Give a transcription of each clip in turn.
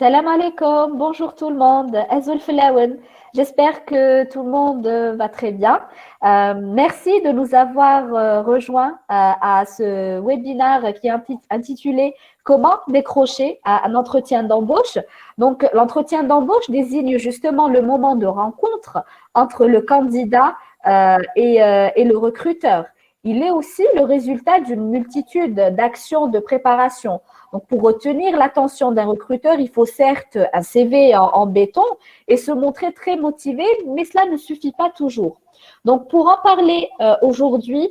Salam alaikum, bonjour tout le monde. Azul Filaouen. J'espère que tout le monde va très bien. Merci de nous avoir rejoints à ce webinaire qui est intitulé Comment décrocher un entretien d'embauche. Donc, l'entretien d'embauche désigne justement le moment de rencontre entre le candidat et le recruteur. Il est aussi le résultat d'une multitude d'actions de préparation. Donc, pour retenir l'attention d'un recruteur, il faut certes un CV en béton et se montrer très motivé, mais cela ne suffit pas toujours. Donc, pour en parler aujourd'hui,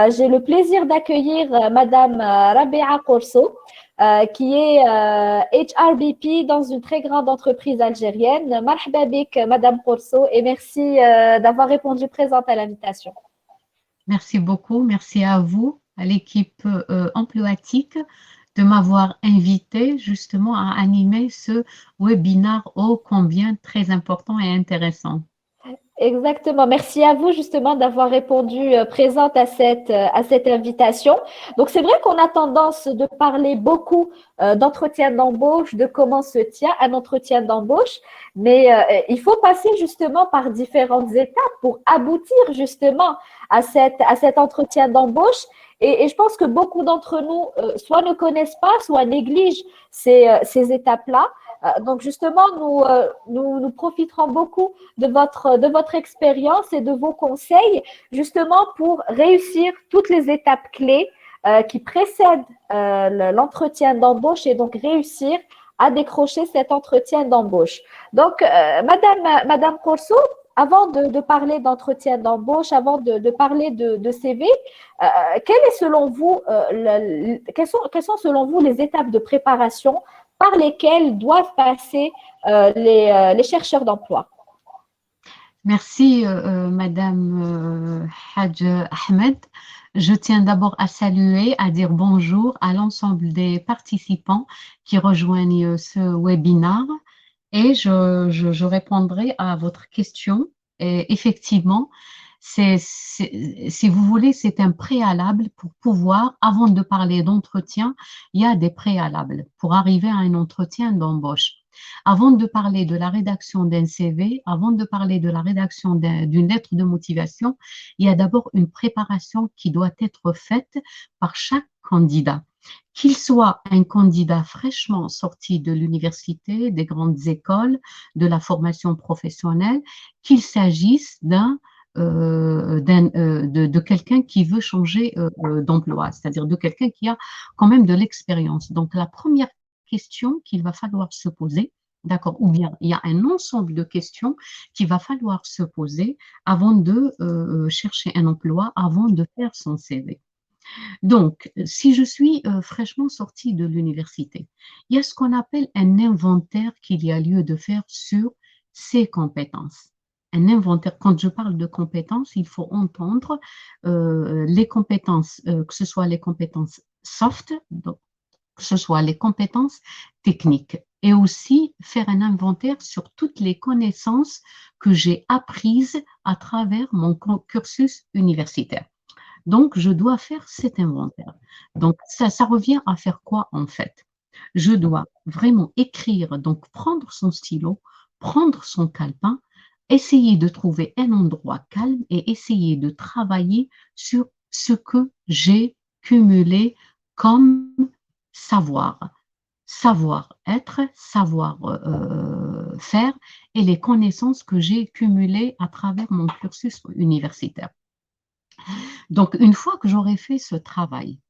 j'ai le plaisir d'accueillir Madame Rabea Corso, qui est HRBP dans une très grande entreprise algérienne. Marhaba bik, Madame Corso, et merci d'avoir répondu présente à l'invitation. Merci beaucoup. Merci à vous, à l'équipe emploatique, de m'avoir invité justement à animer ce webinaire ô combien très important et intéressant. Exactement. Merci à vous justement d'avoir répondu présente à cette invitation. Donc, c'est vrai qu'on a tendance de parler beaucoup d'entretien d'embauche, de comment se tient un entretien d'embauche, mais il faut passer justement par différentes étapes pour aboutir justement à cet entretien d'embauche. Et je pense que beaucoup d'entre nous soit ne connaissent pas, soit négligent ces étapes-là. Donc justement, nous profiterons beaucoup de votre expérience et de vos conseils, justement pour réussir toutes les étapes clés qui précèdent l'entretien d'embauche et donc réussir à décrocher cet entretien d'embauche. Donc, Madame Corso, avant de parler d'entretien d'embauche, avant de parler de CV, quel est selon vous, quelles sont selon vous les étapes de préparation par lesquelles doivent passer les chercheurs d'emploi? Merci, Madame Hadj Ahmed. Je tiens d'abord à saluer, à dire bonjour à l'ensemble des participants qui rejoignent ce webinaire et je répondrai à votre question. Et effectivement, si vous voulez, c'est un préalable pour pouvoir, avant de parler d'entretien, il y a des préalables pour arriver à un entretien d'embauche. Avant de parler de la rédaction d'un CV, avant de parler de la rédaction d'une lettre de motivation, il y a d'abord une préparation qui doit être faite par chaque candidat. Qu'il soit un candidat fraîchement sorti de l'université, des grandes écoles, de la formation professionnelle, qu'il s'agisse de quelqu'un qui veut changer d'emploi, c'est-à-dire de quelqu'un qui a quand même de l'expérience. Donc, la première question qu'il va falloir se poser, d'accord, ou bien il y a un ensemble de questions qu'il va falloir se poser avant de chercher un emploi, avant de faire son CV. Donc, si je suis fraîchement sortie de l'université, il y a ce qu'on appelle un inventaire qu'il y a lieu de faire sur ses compétences. Un inventaire, quand je parle de compétences, il faut entendre les compétences, que ce soit les compétences soft, donc, que ce soit les compétences techniques, et aussi faire un inventaire sur toutes les connaissances que j'ai apprises à travers mon cursus universitaire. Donc, je dois faire cet inventaire. Donc, ça revient à faire quoi en fait? Je dois vraiment écrire, donc prendre son stylo, prendre son calepin, essayer de trouver un endroit calme et essayer de travailler sur ce que j'ai cumulé comme savoir, savoir-être, savoir-faire et les connaissances que j'ai cumulées à travers mon cursus universitaire. Donc, une fois que j'aurai fait ce travail,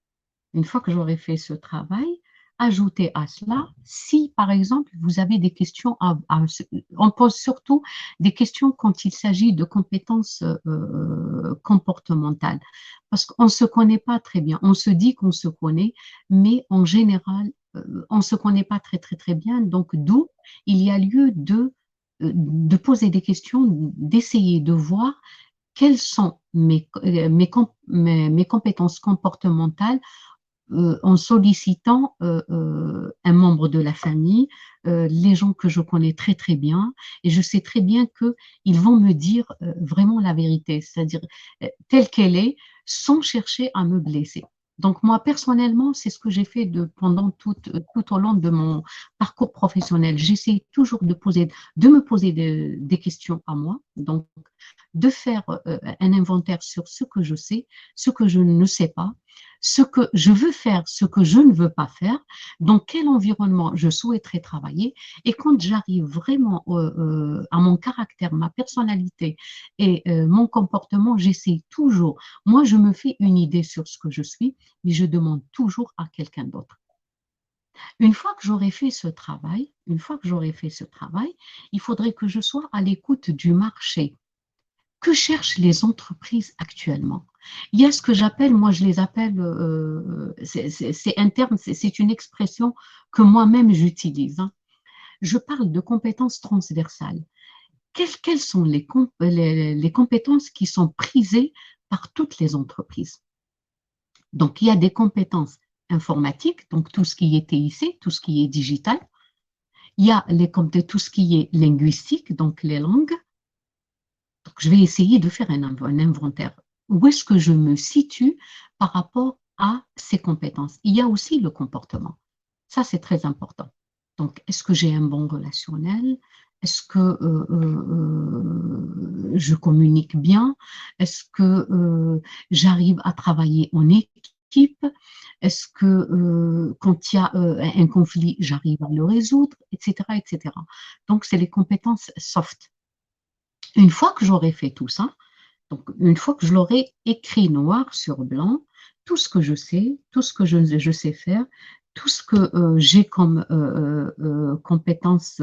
ajoutez à cela, si par exemple vous avez des questions, on pose surtout des questions quand il s'agit de compétences comportementales, parce qu'on ne se connaît pas très bien. On se dit qu'on se connaît, mais en général, on ne se connaît pas très très très bien. Donc, d'où il y a lieu de poser des questions, d'essayer de voir quelles sont mes compétences comportementales en sollicitant un membre de la famille, les gens que je connais très très bien, et je sais très bien qu'ils vont me dire vraiment la vérité, c'est-à-dire telle qu'elle est, sans chercher à me blesser. Donc, moi, personnellement, c'est ce que j'ai fait pendant tout au long de mon parcours professionnel. J'essaie toujours de me poser des questions à moi. Donc, de faire un inventaire sur ce que je sais, ce que je ne sais pas, ce que je veux faire, ce que je ne veux pas faire, dans quel environnement je souhaiterais travailler. Et quand j'arrive vraiment à mon caractère, ma personnalité et mon comportement, j'essaie toujours. Moi, je me fais une idée sur ce que je suis, mais je demande toujours à quelqu'un d'autre. Une fois que j'aurai fait ce travail, il faudrait que je sois à l'écoute du marché. Que cherchent les entreprises actuellement? Il y a ce que j'appelle, moi je les appelle, c'est un terme, c'est une expression que moi-même j'utilise, hein. Je parle de compétences transversales. Quelles sont les compétences qui sont prisées par toutes les entreprises? Donc, il y a des compétences informatiques, donc tout ce qui est TIC, tout ce qui est digital. Il y a tout ce qui est linguistique, donc les langues. Donc, je vais essayer de faire un inventaire. Où est-ce que je me situe par rapport à ces compétences? Il y a aussi le comportement. Ça, c'est très important. Donc, est-ce que j'ai un bon relationnel? Est-ce que je communique bien? Est-ce que j'arrive à travailler en équipe? Est-ce que quand il y a un conflit, j'arrive à le résoudre, etc., etc. Donc, c'est les compétences soft. Une fois que j'aurai fait tout ça, donc une fois que je l'aurai écrit noir sur blanc, tout ce que je sais, tout ce que je sais faire, tout ce que j'ai comme compétences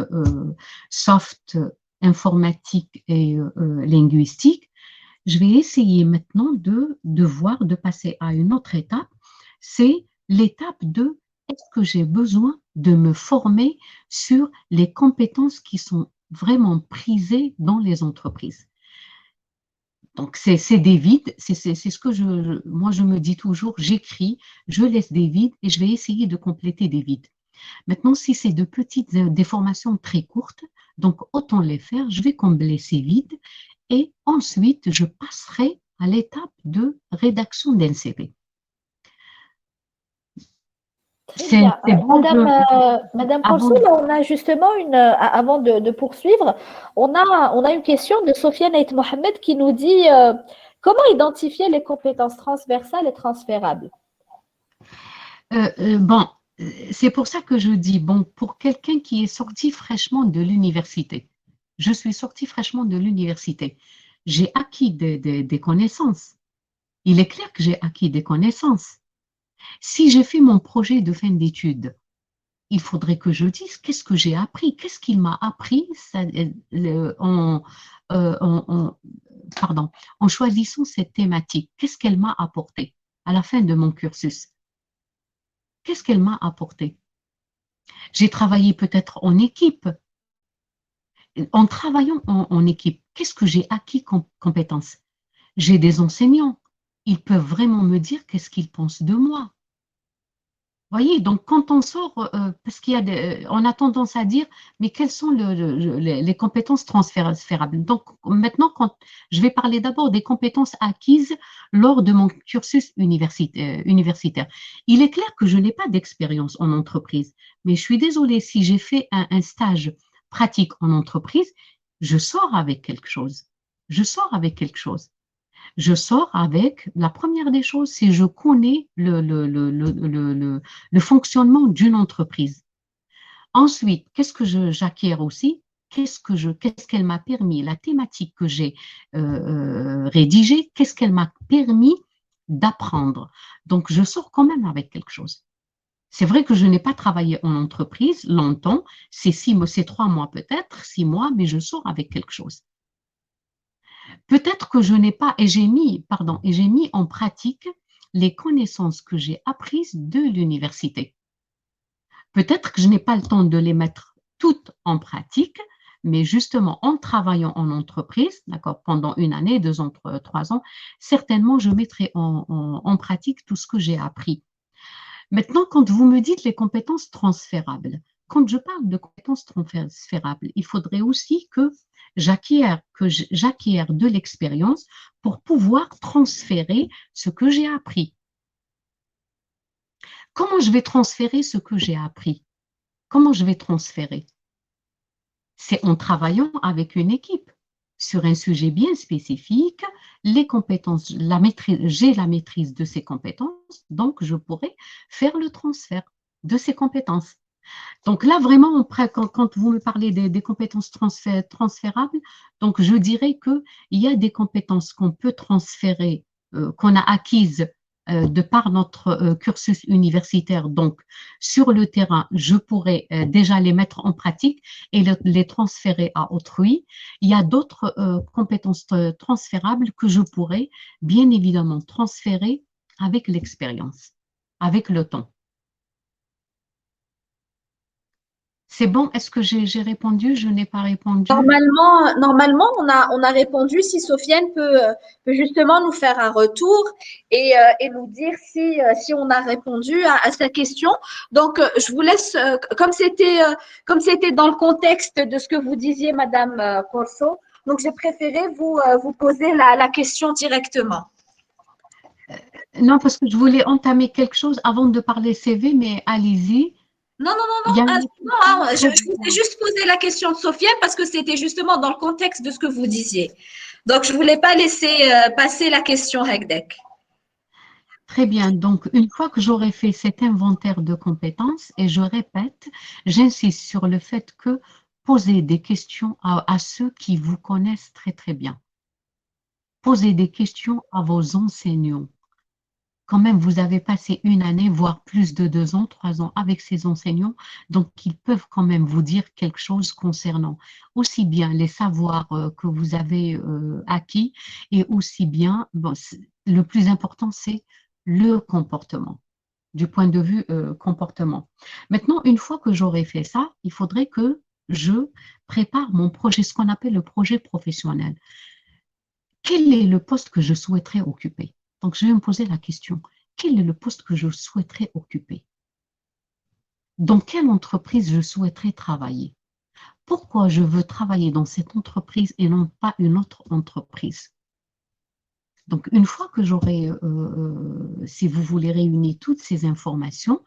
soft, informatiques et linguistiques, je vais essayer maintenant de passer à une autre étape. C'est l'étape de est-ce que j'ai besoin de me former sur les compétences qui sont vraiment prisées dans les entreprises. Donc, c'est des vides, c'est ce que moi je me dis toujours, j'écris, je laisse des vides et je vais essayer de compléter des vides. Maintenant, si c'est de petites des formations très courtes, donc autant les faire, je vais combler ces vides et ensuite je passerai à l'étape de rédaction d'un CV. Très bien. Bon, Madame avant, Consul, on a justement avant de poursuivre, on a une question de Sofiane Ait Mohamed qui nous dit comment identifier les compétences transversales et transférables? bon, c'est pour ça que je dis, bon, pour quelqu'un qui est sorti fraîchement de l'université, je suis sortie fraîchement de l'université, j'ai acquis des connaissances. Il est clair que j'ai acquis des connaissances. Si j'ai fait mon projet de fin d'études, il faudrait que je dise qu'est-ce que j'ai appris, qu'est-ce qu'il m'a appris en, pardon, en choisissant cette thématique, qu'est-ce qu'elle m'a apporté à la fin de mon cursus. Qu'est-ce qu'elle m'a apporté? J'ai travaillé peut-être en équipe. En travaillant en équipe, qu'est-ce que j'ai acquis comme compétences? J'ai des enseignants. Ils peuvent vraiment me dire qu'est-ce qu'ils pensent de moi. Voyez, donc quand on sort, parce on a tendance à dire, mais quelles sont les compétences transférables? Donc maintenant, je vais parler d'abord des compétences acquises lors de mon cursus universitaire. Il est clair que je n'ai pas d'expérience en entreprise, mais je suis désolée, si j'ai fait un stage pratique en entreprise, je sors avec quelque chose. Je sors avec quelque chose. Je sors avec, la première des choses, c'est je connais le fonctionnement d'une entreprise. Ensuite, qu'est-ce que j'acquiers aussi? Qu'est-ce qu'elle m'a permis? La thématique que j'ai rédigée, qu'est-ce qu'elle m'a permis d'apprendre? Donc, je sors quand même avec quelque chose. C'est vrai que je n'ai pas travaillé en entreprise longtemps, c'est 3 mois peut-être, 6 mois, mais je sors avec quelque chose. Peut-être que je n'ai pas, et j'ai mis en pratique les connaissances que j'ai apprises de l'université. Peut-être que je n'ai pas le temps de les mettre toutes en pratique, mais justement en travaillant en entreprise, d'accord, pendant 1 année, 2 ans, 3 ans, certainement je mettrai en pratique tout ce que j'ai appris. Maintenant, quand vous me dites les compétences transférables, quand je parle de compétences transférables, il faudrait aussi que j'acquière de l'expérience pour pouvoir transférer ce que j'ai appris. Comment je vais transférer ce que j'ai appris? Comment je vais transférer? C'est en travaillant avec une équipe sur un sujet bien spécifique, les compétences, j'ai la maîtrise de ces compétences, donc je pourrais faire le transfert de ces compétences. Donc là, vraiment, quand vous me parlez des compétences transférables, donc je dirais qu'il y a des compétences qu'on peut transférer, qu'on a acquises de par notre cursus universitaire. Donc, sur le terrain, je pourrais déjà les mettre en pratique et les transférer à autrui. Il y a d'autres compétences transférables que je pourrais bien évidemment transférer avec l'expérience, avec le temps. C'est bon, est-ce que j'ai répondu? Je n'ai pas répondu. Normalement, on a répondu. Si Sofiane peut justement nous faire un retour et nous dire si on a répondu à sa question. Donc, je vous laisse, comme c'était dans le contexte de ce que vous disiez, Madame Corso, donc j'ai préféré vous poser la question directement. Non, parce que je voulais entamer quelque chose avant de parler CV, mais allez-y. Non, non, non, Il non, y a une non, question je très vous ai bien. juste posé la question de Sofiane parce que c'était justement dans le contexte de ce que vous disiez. Donc, je ne voulais pas laisser passer la question Hekdek. Très bien. Donc, une fois que j'aurai fait cet inventaire de compétences, et je répète, j'insiste sur le fait que posez des questions à ceux qui vous connaissent très, très bien. Posez des questions à vos enseignants. Quand même, vous avez passé une année, voire plus de 2 ans, 3 ans avec ces enseignants, donc ils peuvent quand même vous dire quelque chose concernant aussi bien les savoirs que vous avez acquis et aussi bien, bon, le plus important, c'est le comportement, du point de vue comportement. Maintenant, une fois que j'aurai fait ça, il faudrait que je prépare mon projet, ce qu'on appelle le projet professionnel. Quel est le poste que je souhaiterais occuper? Donc, je vais me poser la question, quel est le poste que je souhaiterais occuper? Dans quelle entreprise je souhaiterais travailler? Pourquoi je veux travailler dans cette entreprise et non pas une autre entreprise? Donc, une fois que j'aurai, si vous voulez, réuni toutes ces informations,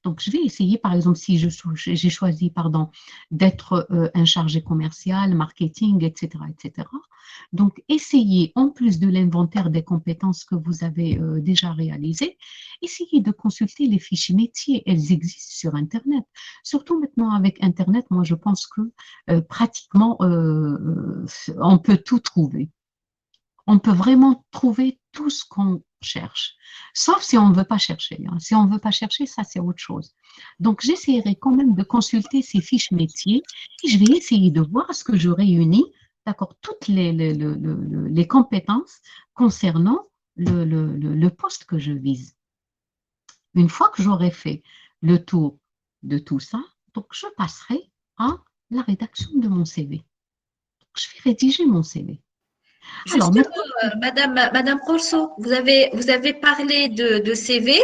donc je vais essayer, par exemple, si j'ai choisi, pardon, d'être un chargé commercial, marketing, etc., etc. Donc, essayez, en plus de l'inventaire des compétences que vous avez déjà réalisées, essayez de consulter les fiches métiers. Elles existent sur Internet. Surtout maintenant avec Internet, moi, je pense que pratiquement, on peut tout trouver. On peut vraiment trouver tout ce qu'on cherche, sauf si on ne veut pas chercher. Hein. Si on ne veut pas chercher, ça c'est autre chose. Donc j'essaierai quand même de consulter ces fiches métiers et je vais essayer de voir ce que je réunis, d'accord, toutes les compétences concernant le poste que je vise. Une fois que j'aurai fait le tour de tout ça, donc je passerai à la rédaction de mon CV. Donc, je vais rédiger mon CV. Alors Justement, maintenant, Madame Corso, vous avez parlé de CV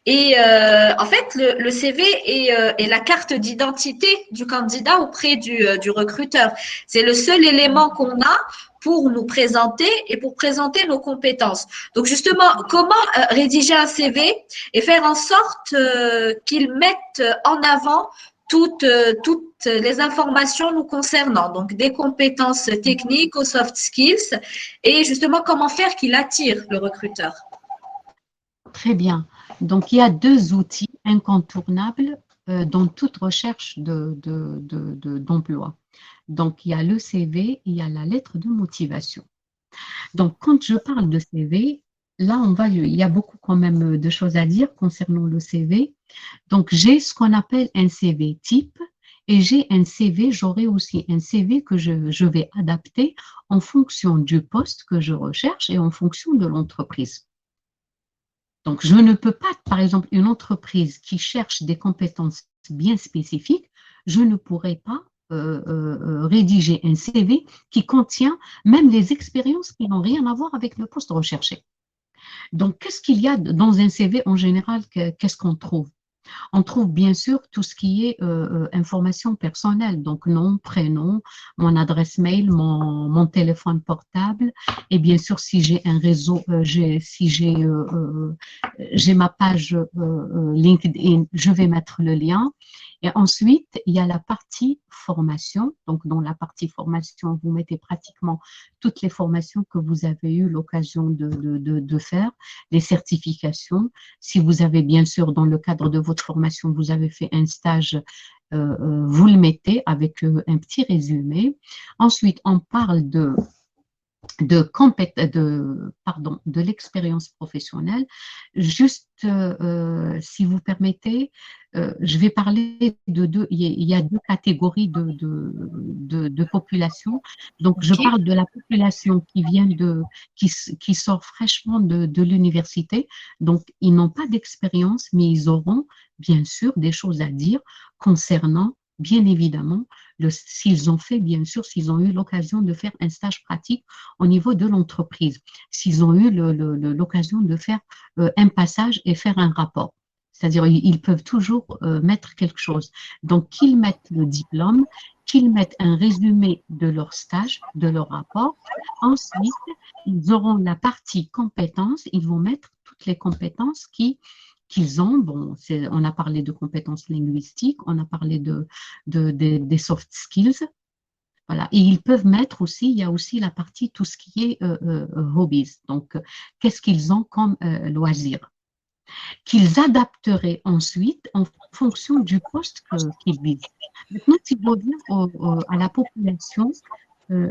et en fait, le CV est la carte d'identité du candidat auprès du recruteur. C'est le seul élément qu'on a pour nous présenter et pour présenter nos compétences. Donc justement, comment rédiger un CV et faire en sorte qu'il mette en avant toutes les informations nous concernant, donc des compétences techniques aux soft skills, et justement comment faire qu'il attire le recruteur. très bien. Donc, il y a 2 outils incontournables dans toute recherche d'emploi. Donc, il y a le CV et il y a la lettre de motivation. Donc, quand je parle de CV, là, il y a beaucoup quand même de choses à dire concernant le CV. Donc, j'ai ce qu'on appelle un CV type et j'aurai aussi un CV que je vais adapter en fonction du poste que je recherche et en fonction de l'entreprise. Donc, je ne peux pas, par exemple, une entreprise qui cherche des compétences bien spécifiques, je ne pourrais pas rédiger un CV qui contient même les expériences qui n'ont rien à voir avec le poste recherché. Donc, qu'est-ce qu'il y a dans un CV en général? Qu'est-ce qu'on trouve? On trouve bien sûr tout ce qui est information personnelle, donc nom, prénom, mon adresse mail, mon téléphone portable, et bien sûr si j'ai un réseau, si j'ai ma page LinkedIn, je vais mettre le lien. Et ensuite, il y a la partie formation. Donc, dans la partie formation, vous mettez pratiquement toutes les formations que vous avez eu l'occasion de faire, les certifications. Si vous avez bien sûr, dans le cadre de votre formation, vous avez fait un stage, vous le mettez avec un petit résumé. Ensuite, on parle de l'expérience professionnelle. Juste, si vous permettez, je vais parler il y a deux catégories de population. Donc, je Ok. parle de la population qui sort fraîchement de l'université. Donc, ils n'ont pas d'expérience, mais ils auront bien sûr des choses à dire concernant, bien évidemment, s'ils ont fait, bien sûr, s'ils ont eu l'occasion de faire un stage pratique au niveau de l'entreprise, s'ils ont eu l'occasion de faire un passage et faire un rapport. C'est-à-dire, ils peuvent toujours mettre quelque chose. Donc, qu'ils mettent le diplôme, qu'ils mettent un résumé de leur stage, de leur rapport. Ensuite, ils auront la partie compétences, ils vont mettre toutes les compétences qu'ils ont. Bon, on a parlé de compétences linguistiques, on a parlé des soft skills. Voilà. Et ils peuvent mettre aussi, il y a aussi la partie, tout ce qui est hobbies. Donc, qu'est-ce qu'ils ont comme loisir, qu'ils adapteraient ensuite en fonction du poste qu'ils visent. Maintenant, si je reviens à la population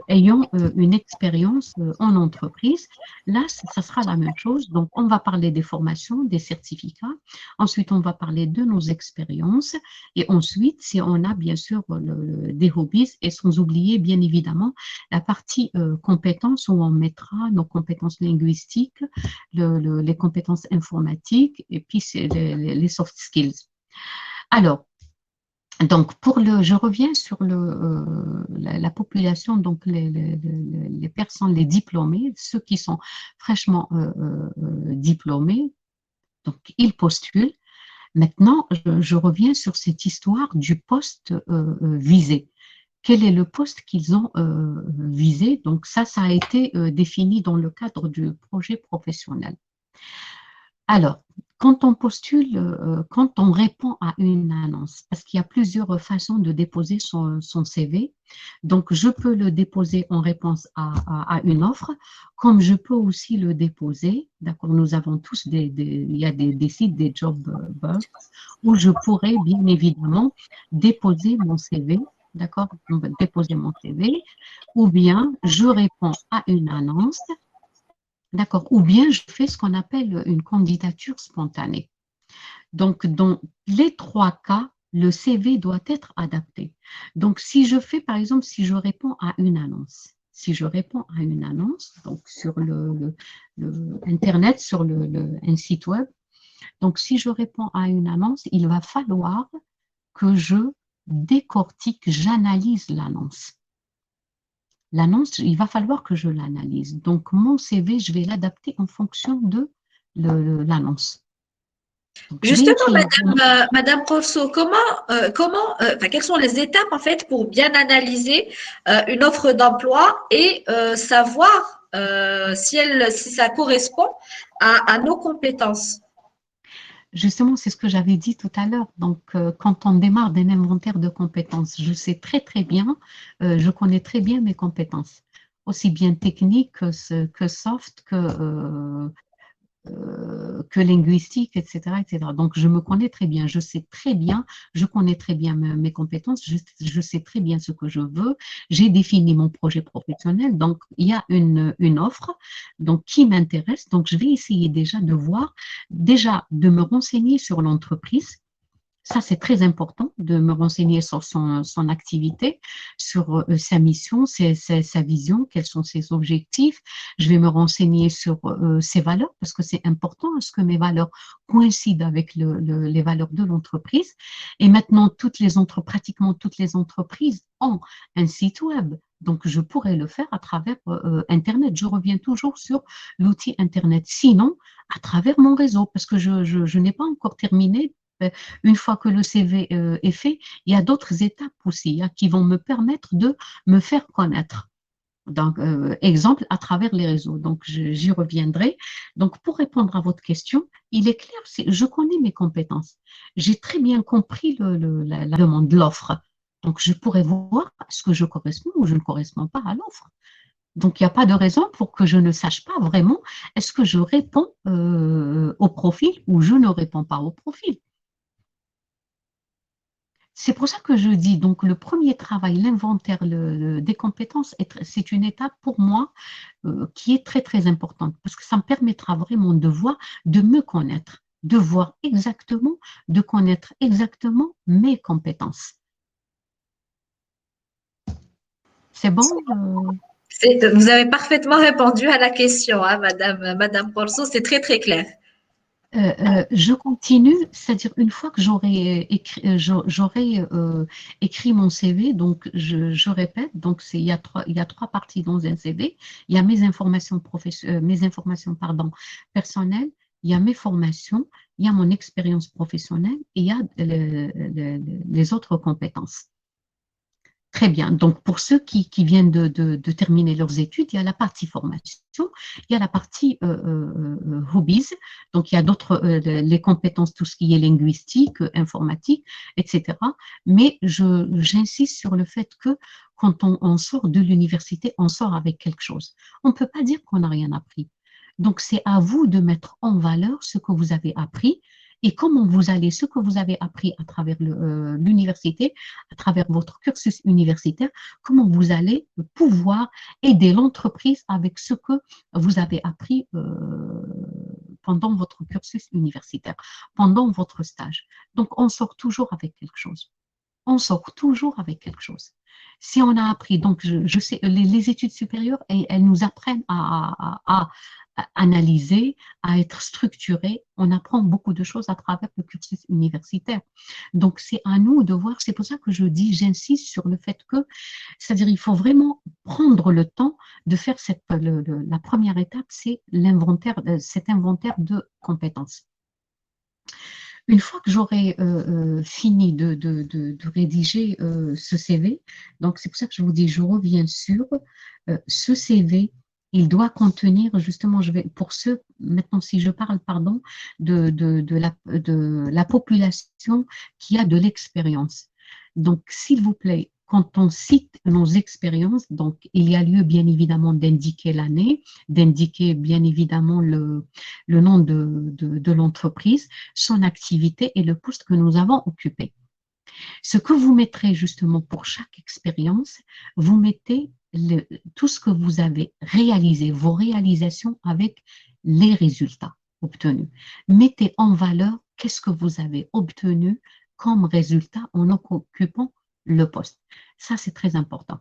ayant une expérience en entreprise, là, ça sera la même chose. Donc, on va parler des formations, des certificats. Ensuite, on va parler de nos expériences. Et ensuite, si on a bien sûr des hobbies, et sans oublier bien évidemment la partie compétences où on mettra nos compétences linguistiques, les compétences informatiques et puis les soft skills. Alors, donc, je reviens sur la population, donc les personnes, les diplômés, ceux qui sont fraîchement diplômés, donc ils postulent. Maintenant, je reviens sur cette histoire du poste visé. Quel est le poste qu'ils ont visé? Donc ça a été défini dans le cadre du projet professionnel. Alors, quand on postule, quand on répond à une annonce, parce qu'il y a plusieurs façons de déposer son CV, donc je peux le déposer en réponse à une offre, comme je peux aussi le déposer, d'accord, nous avons tous il y a des sites, des job boards, où je pourrais bien évidemment déposer mon CV, d'accord, déposer mon CV, ou bien je réponds à une annonce. D'accord. Ou bien je fais ce qu'on appelle une candidature spontanée. Donc, dans les trois cas, le CV doit être adapté. Donc, si je fais, par exemple, si je réponds à une annonce, donc sur Internet, sur un site web, donc si je réponds à une annonce, il va falloir que je décortique, j'analyse l'annonce. L'annonce, il va falloir que je l'analyse. Donc, mon CV, je vais l'adapter en fonction de l'annonce. Justement, Madame Corso, quelles sont les étapes en fait pour bien analyser une offre d'emploi et savoir si ça correspond à nos compétences? Justement, c'est ce que j'avais dit tout à l'heure. Donc, quand on démarre d'un inventaire de compétences, je sais très, très bien, je connais très bien mes compétences, aussi bien techniques que soft, que linguistique, etc., etc. Donc, je me connais très bien, je sais très bien, je connais très bien mes compétences, je sais très bien ce que je veux, j'ai défini mon projet professionnel, donc il y a une offre donc, qui m'intéresse, donc je vais essayer déjà de voir, déjà de me renseigner sur l'entreprise. Ça, c'est très important de me renseigner sur son activité, sur sa mission, sa vision, quels sont ses objectifs. Je vais me renseigner sur ses valeurs parce que c'est important à ce que mes valeurs coïncident avec les valeurs de l'entreprise. Et maintenant, pratiquement toutes les entreprises ont un site web. Donc, je pourrais le faire à travers Internet. Je reviens toujours sur l'outil Internet. Sinon, à travers mon réseau, parce que je n'ai pas encore terminé une fois que le CV est fait, il y a d'autres étapes aussi hein, qui vont me permettre de me faire connaître. Donc, exemple, à travers les réseaux. Donc, j'y reviendrai. Donc, pour répondre à votre question, il est clair, je connais mes compétences. J'ai très bien compris la demande, l'offre. Donc, je pourrais voir est-ce que je corresponds ou je ne corresponds pas à l'offre. Donc, il n'y a pas de raison pour que je ne sache pas vraiment est-ce que je réponds au profil ou je ne réponds pas au profil. C'est pour ça que je dis, donc le premier travail, l'inventaire des compétences, c'est une étape pour moi qui est très très importante parce que ça me permettra vraiment de voir, de me connaître, de voir exactement, de connaître exactement mes compétences. C'est bon? Vous avez parfaitement répondu à la question, hein, Madame Corso, c'est très très clair. Je continue, c'est-à-dire une fois que j'aurai écrit mon CV, donc je répète, donc il y a trois parties dans un CV. Il y a mes informations pardon, personnelles, il y a mes formations, il y a mon expérience professionnelle et il y a les autres compétences. Très bien. Donc, pour ceux qui viennent de terminer leurs études, il y a la partie formation, il y a la partie hobbies. Donc, il y a d'autres, les compétences, tout ce qui est linguistique, informatique, etc. Mais j'insiste sur le fait que quand on sort de l'université, on sort avec quelque chose. On ne peut pas dire qu'on n'a rien appris. Donc, c'est à vous de mettre en valeur ce que vous avez appris et comment vous allez, ce que vous avez appris à travers l'université, à travers votre cursus universitaire, comment vous allez pouvoir aider l'entreprise avec ce que vous avez appris pendant votre cursus universitaire, pendant votre stage. Donc, on sort toujours avec quelque chose. On sort toujours avec quelque chose. Si on a appris, donc je sais, les études supérieures, elles nous apprennent à analyser, à être structuré. On apprend beaucoup de choses à travers le cursus universitaire. Donc, c'est à nous de voir. C'est pour ça que je dis, j'insiste sur le fait que, c'est-à-dire, il faut vraiment prendre le temps de faire la première étape, c'est l'inventaire, cet inventaire de compétences. Une fois que j'aurai fini de rédiger ce CV, donc c'est pour ça que je vous dis, je reviens sur ce CV, il doit contenir justement, pour ceux, maintenant si je parle, pardon, de la population qui a de l'expérience. Donc, s'il vous plaît, quand on cite nos expériences, donc il y a lieu bien évidemment d'indiquer l'année, d'indiquer bien évidemment le nom de l'entreprise, son activité et le poste que nous avons occupé. Ce que vous mettrez justement pour chaque expérience, vous mettez tout ce que vous avez réalisé, vos réalisations avec les résultats obtenus. Mettez en valeur qu'est-ce que vous avez obtenu comme résultat en occupant le poste. Ça, c'est très important.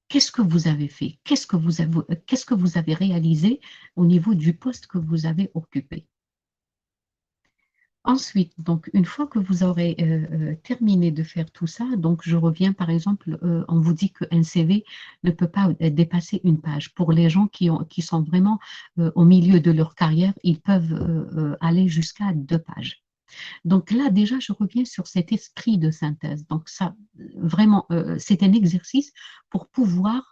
Qu'est-ce que vous avez fait? Qu'est-ce que vous avez réalisé au niveau du poste que vous avez occupé? Ensuite, donc, une fois que vous aurez terminé de faire tout ça, donc je reviens par exemple, on vous dit qu'un CV ne peut pas dépasser une page. Pour les gens qui sont vraiment au milieu de leur carrière, ils peuvent aller jusqu'à 2 pages. Donc là, déjà, je reviens sur cet esprit de synthèse. Donc ça, vraiment, c'est un exercice pour pouvoir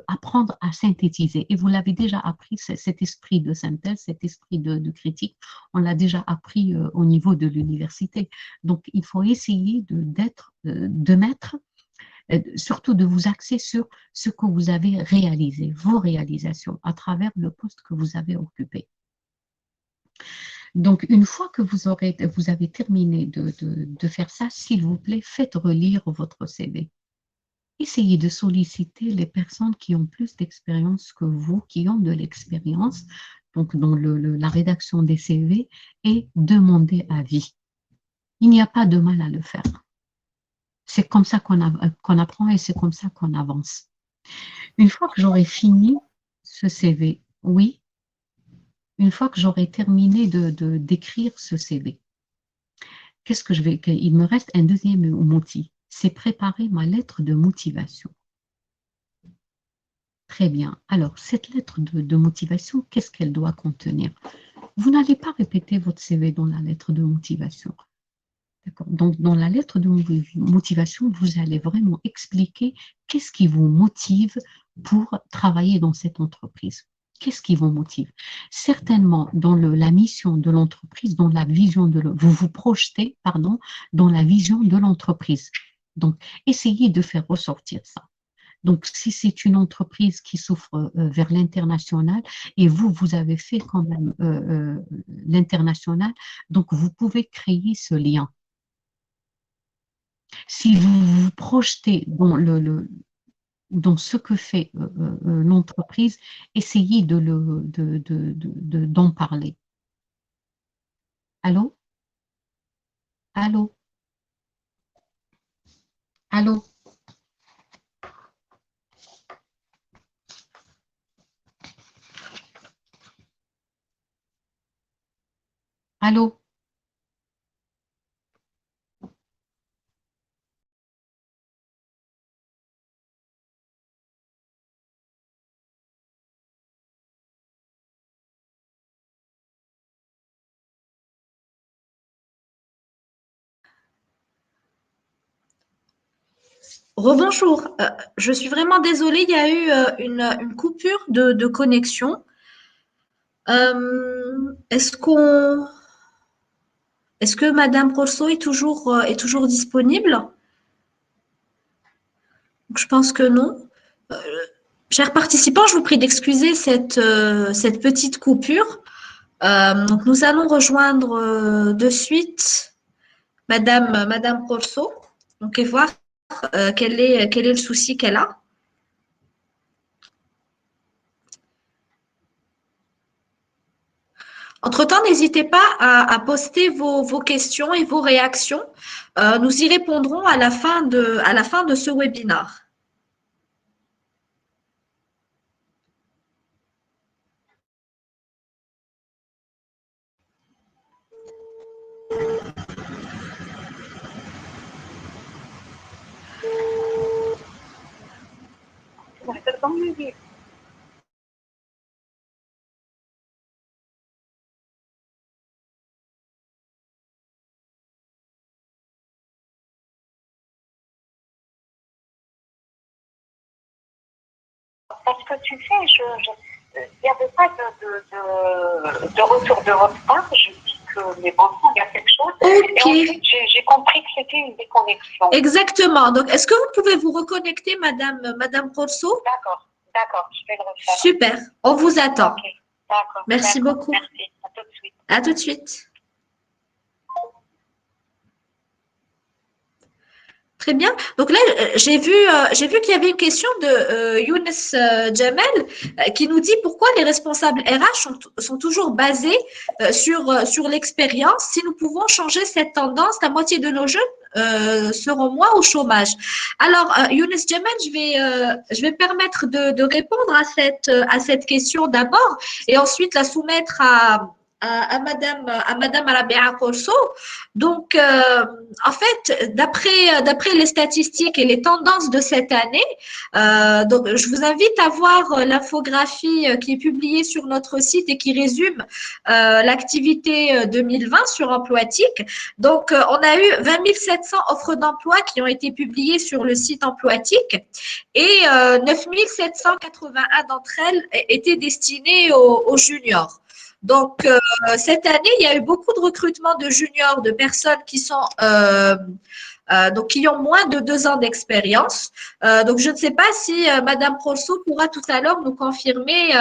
apprendre à synthétiser. Et vous l'avez déjà appris, cet esprit de synthèse, cet esprit de critique, on l'a déjà appris au niveau de l'université. Donc, il faut essayer de mettre, surtout de vous axer sur ce que vous avez réalisé, vos réalisations à travers le poste que vous avez occupé. Donc, une fois que vous avez terminé de faire ça, s'il vous plaît, faites relire votre CV. Essayez de solliciter les personnes qui ont plus d'expérience que vous, qui ont de l'expérience, donc dans la rédaction des CV, et demandez avis. Il n'y a pas de mal à le faire. C'est comme ça qu'on apprend et c'est comme ça qu'on avance. Une fois que j'aurai fini ce CV, oui, une fois que j'aurai terminé d'écrire ce CV, il me reste un deuxième outil, c'est préparer ma lettre de motivation. Très bien. Alors, cette lettre de motivation, qu'est-ce qu'elle doit contenir? Vous n'allez pas répéter votre CV dans la lettre de motivation. D'accord. Donc, dans la lettre de motivation, vous allez vraiment expliquer qu'est-ce qui vous motive pour travailler dans cette entreprise. Qu'est-ce qui vous motive? Certainement, dans la mission de l'entreprise, dans la vision vous vous projetez, pardon, dans la vision de l'entreprise. Donc, essayez de faire ressortir ça. Donc, si c'est une entreprise qui s'ouvre vers l'international et vous avez fait quand même l'international, donc vous pouvez créer ce lien. Si vous vous projetez dans ce que fait l'entreprise, essayez d'en parler. Allô? Allô? Allô? Allô? Rebonjour, je suis vraiment désolée, il y a eu une coupure de connexion. Est-ce que Madame Rosso est toujours disponible? Donc, je pense que non. Euh, Chers participants, je vous prie d'excuser cette petite coupure. Donc, nous allons rejoindre de suite Madame Rosso, donc et voir quel est le souci qu'elle a. Entre-temps, n'hésitez pas à poster vos questions et vos réactions. Nous y répondrons à la fin de ce webinaire. Parce que tu sais, il n'y avait pas de retour de votre part. Je dis que mais bon, il y a quelque chose. Ok. Et ensuite, j'ai compris que c'était une déconnexion. Exactement. Donc, est-ce que vous pouvez vous reconnecter, Madame Corso? D'accord, je vais le refaire. Super. On vous attend. Ok, d'accord. Merci beaucoup. Merci, à tout de suite. À tout de suite. Très bien. Donc là, j'ai vu qu'il y avait une question de Younes Jamel qui nous dit pourquoi les responsables RH sont toujours basés sur l'expérience. Si nous pouvons changer cette tendance, la moitié de nos jeunes seront moins au chômage. Alors, Younes Jamel, je vais permettre de répondre à cette question d'abord et ensuite la soumettre à Madame Rabia Corso. Donc, en fait, d'après les statistiques et les tendances de cette année, donc je vous invite à voir l'infographie qui est publiée sur notre site et qui résume l'activité 2020 sur Emploitique. Donc, on a eu 20 700 offres d'emploi qui ont été publiées sur le site Emploitique et 9 781 d'entre elles étaient destinées aux juniors. Donc, cette année, il y a eu beaucoup de recrutements de juniors, de personnes qui sont donc qui ont moins de 2 ans d'expérience. Donc, je ne sais pas si Madame Prosso pourra tout à l'heure nous confirmer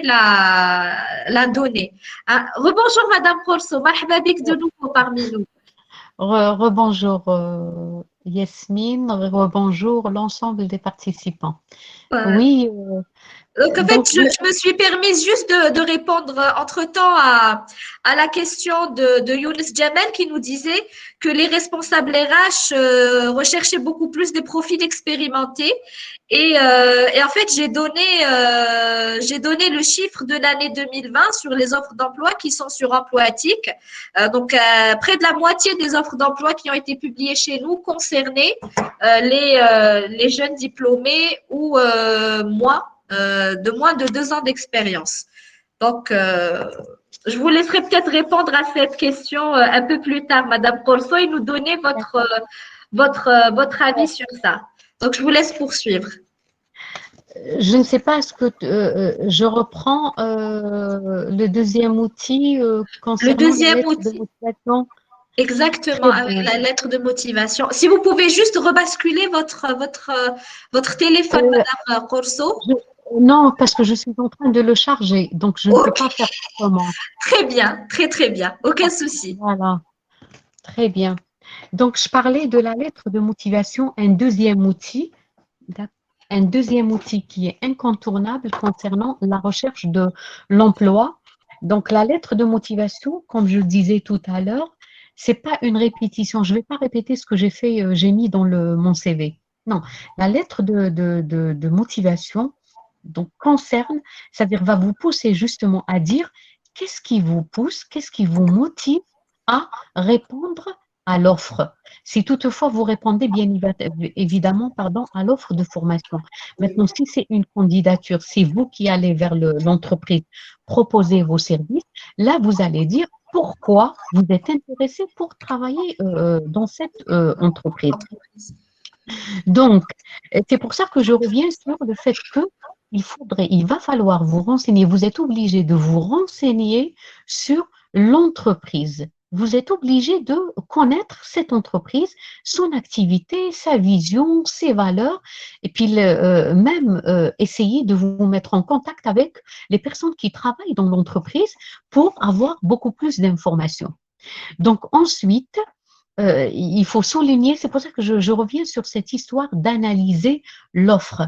la donnée. Rebonjour Madame Prosso, marhaba bik de nouveau parmi nous. Rebonjour Yasmine, rebonjour l'ensemble des participants. Oui, Donc, en fait, Donc, je me suis permise juste de répondre entre-temps à la question de Younes Jamel qui nous disait que les responsables RH recherchaient beaucoup plus des profils expérimentés. Et en fait, j'ai donné le chiffre de l'année 2020 sur les offres d'emploi qui sont sur Emploatic. Donc, près de la moitié des offres d'emploi qui ont été publiées chez nous concernaient les jeunes diplômés ou de moins de 2 ans d'expérience. Donc, je vous laisserai peut-être répondre à cette question un peu plus tard, Madame Corso, et nous donner votre avis sur ça. Donc, je vous laisse poursuivre. je ne sais pas, est-ce que je reprends le deuxième outil Le concernant la deuxième lettre de outil, motivation. exactement, Très avec bien. la lettre de motivation. Si vous pouvez juste rebasculer votre téléphone, Euh, Madame Corso. je- non, parce que je suis en train de le charger, donc je ne peux Ok, pas faire autrement. très bien, très bien. Aucun souci. Voilà, très bien. Donc, je parlais de la lettre de motivation, un deuxième outil qui est incontournable concernant la recherche de l'emploi. Donc, la lettre de motivation, comme je le disais tout à l'heure, c'est pas une répétition. Je vais pas répéter ce que j'ai mis dans mon CV. Non, la lettre de motivation donc concerne, c'est-à-dire va vous pousser justement à dire qu'est-ce qui vous pousse, qu'est-ce qui vous motive à répondre à l'offre. Si toutefois vous répondez bien évidemment pardon, à l'offre de formation. Maintenant, si c'est une candidature, c'est vous qui allez vers l'entreprise proposer vos services, là, vous allez dire pourquoi vous êtes intéressé pour travailler dans cette entreprise. Donc, c'est pour ça que je reviens sur le fait que il va falloir vous renseigner. Vous êtes obligé de vous renseigner sur l'entreprise. Vous êtes obligé de connaître cette entreprise, son activité, sa vision, ses valeurs, et puis même essayer de vous mettre en contact avec les personnes qui travaillent dans l'entreprise pour avoir beaucoup plus d'informations. Donc ensuite, il faut souligner, c'est pour ça que je reviens sur cette histoire d'analyser l'offre.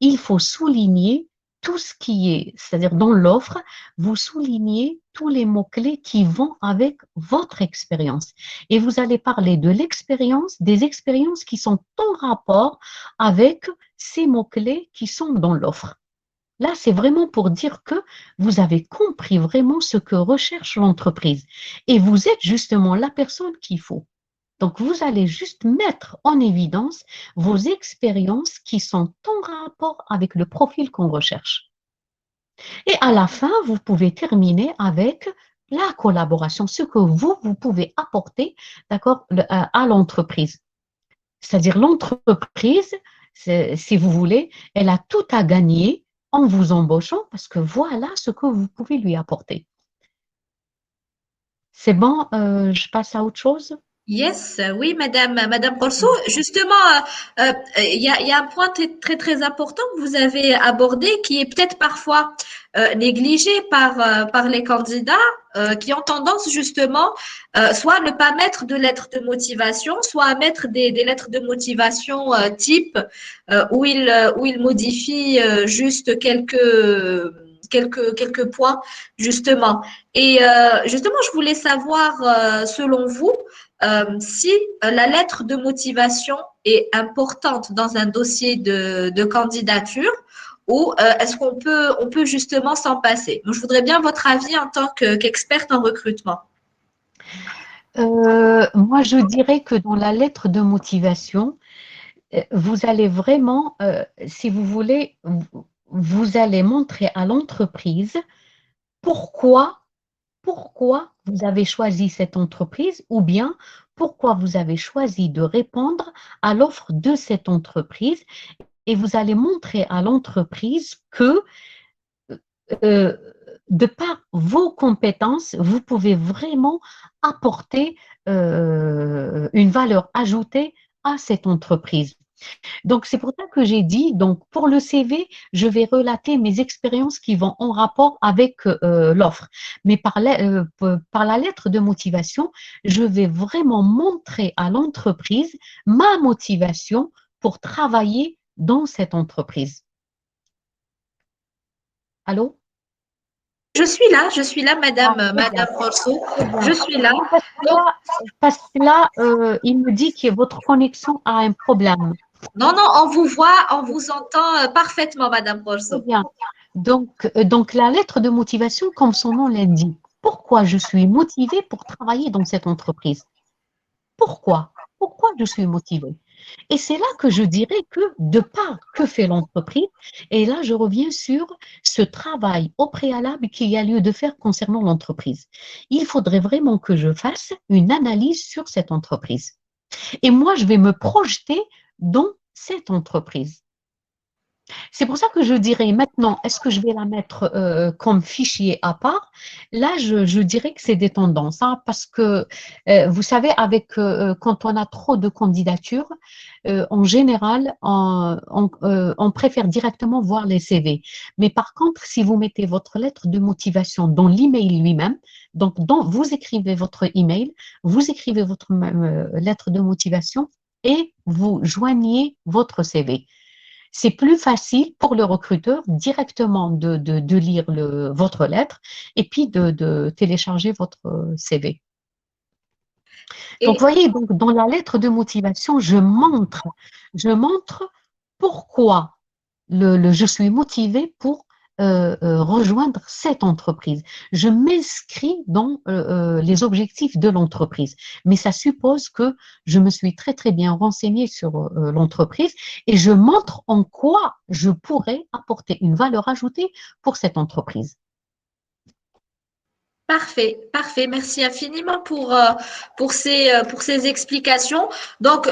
Il faut souligner tout ce qui est, c'est-à-dire dans l'offre, vous soulignez tous les mots-clés qui vont avec votre expérience. Et vous allez parler de l'expérience, des expériences qui sont en rapport avec ces mots-clés qui sont dans l'offre. Là, c'est vraiment pour dire que vous avez compris vraiment ce que recherche l'entreprise et vous êtes justement la personne qu'il faut. Donc, vous allez juste mettre en évidence vos expériences qui sont en rapport avec le profil qu'on recherche. Et à la fin, vous pouvez terminer avec la collaboration, ce que vous pouvez apporter, d'accord, à l'entreprise. C'est-à-dire l'entreprise, si vous voulez, elle a tout à gagner en vous embauchant parce que voilà ce que vous pouvez lui apporter. C'est bon, je passe à autre chose? Yes, oui, Madame Corso. Justement, il y a un point très important que vous avez abordé qui est peut-être parfois négligé par les candidats qui ont tendance justement soit à ne pas mettre de lettres de motivation, soit à mettre des lettres de motivation type où ils modifient juste quelques points justement. Et justement, je voulais savoir, selon vous, si la lettre de motivation est importante dans un dossier de candidature ou est-ce qu'on peut justement s'en passer? Donc, je voudrais bien votre avis en tant qu'experte en recrutement. Moi, je dirais que dans la lettre de motivation, vous allez vraiment, si vous voulez, vous allez montrer à l'entreprise pourquoi, pourquoi vous avez choisi cette entreprise ou bien pourquoi vous avez choisi de répondre à l'offre de cette entreprise et vous allez montrer à l'entreprise que euh, de par vos compétences, vous pouvez vraiment apporter une valeur ajoutée à cette entreprise. Donc, c'est pour ça que j'ai dit, donc, pour le CV, je vais relater mes expériences qui vont en rapport avec l'offre. Mais par la lettre de motivation, je vais vraiment montrer à l'entreprise ma motivation pour travailler dans cette entreprise. Allô? Je suis là, Ah, Madame, très bien, Madame Corso. très bien. Je suis là. Non, Donc, parce que là, il me dit que votre connexion a un problème. non, non, on vous voit, on vous entend parfaitement, Madame Très Corso. bien. Donc, la lettre de motivation, comme son nom l'indique, pourquoi je suis motivée pour travailler dans cette entreprise? Pourquoi? Pourquoi je suis motivée? Et c'est là que je dirais que de part que fait l'entreprise, et là je reviens sur ce travail au préalable qu'il y a lieu de faire concernant l'entreprise. Il faudrait vraiment que je fasse une analyse sur cette entreprise. Et moi, je vais me projeter dans cette entreprise. C'est pour ça que je dirais maintenant, est-ce que je vais la mettre comme fichier à part? Là, je dirais que c'est des tendances, hein, parce que vous savez, quand on a trop de candidatures, en général, on préfère directement voir les CV. Mais par contre, si vous mettez votre lettre de motivation dans l'email lui-même, donc vous écrivez votre email, vous écrivez votre lettre de motivation et vous joignez votre CV. C'est plus facile pour le recruteur directement de lire votre lettre et puis de télécharger votre CV. Donc, Et vous voyez, donc, dans la lettre de motivation, je montre pourquoi je suis motivée pour rejoindre cette entreprise. Je m'inscris dans les objectifs de l'entreprise, mais ça suppose que je me suis très très bien renseignée sur l'entreprise et je montre en quoi je pourrais apporter une valeur ajoutée pour cette entreprise. parfait, parfait. Merci infiniment pour ces explications. Donc,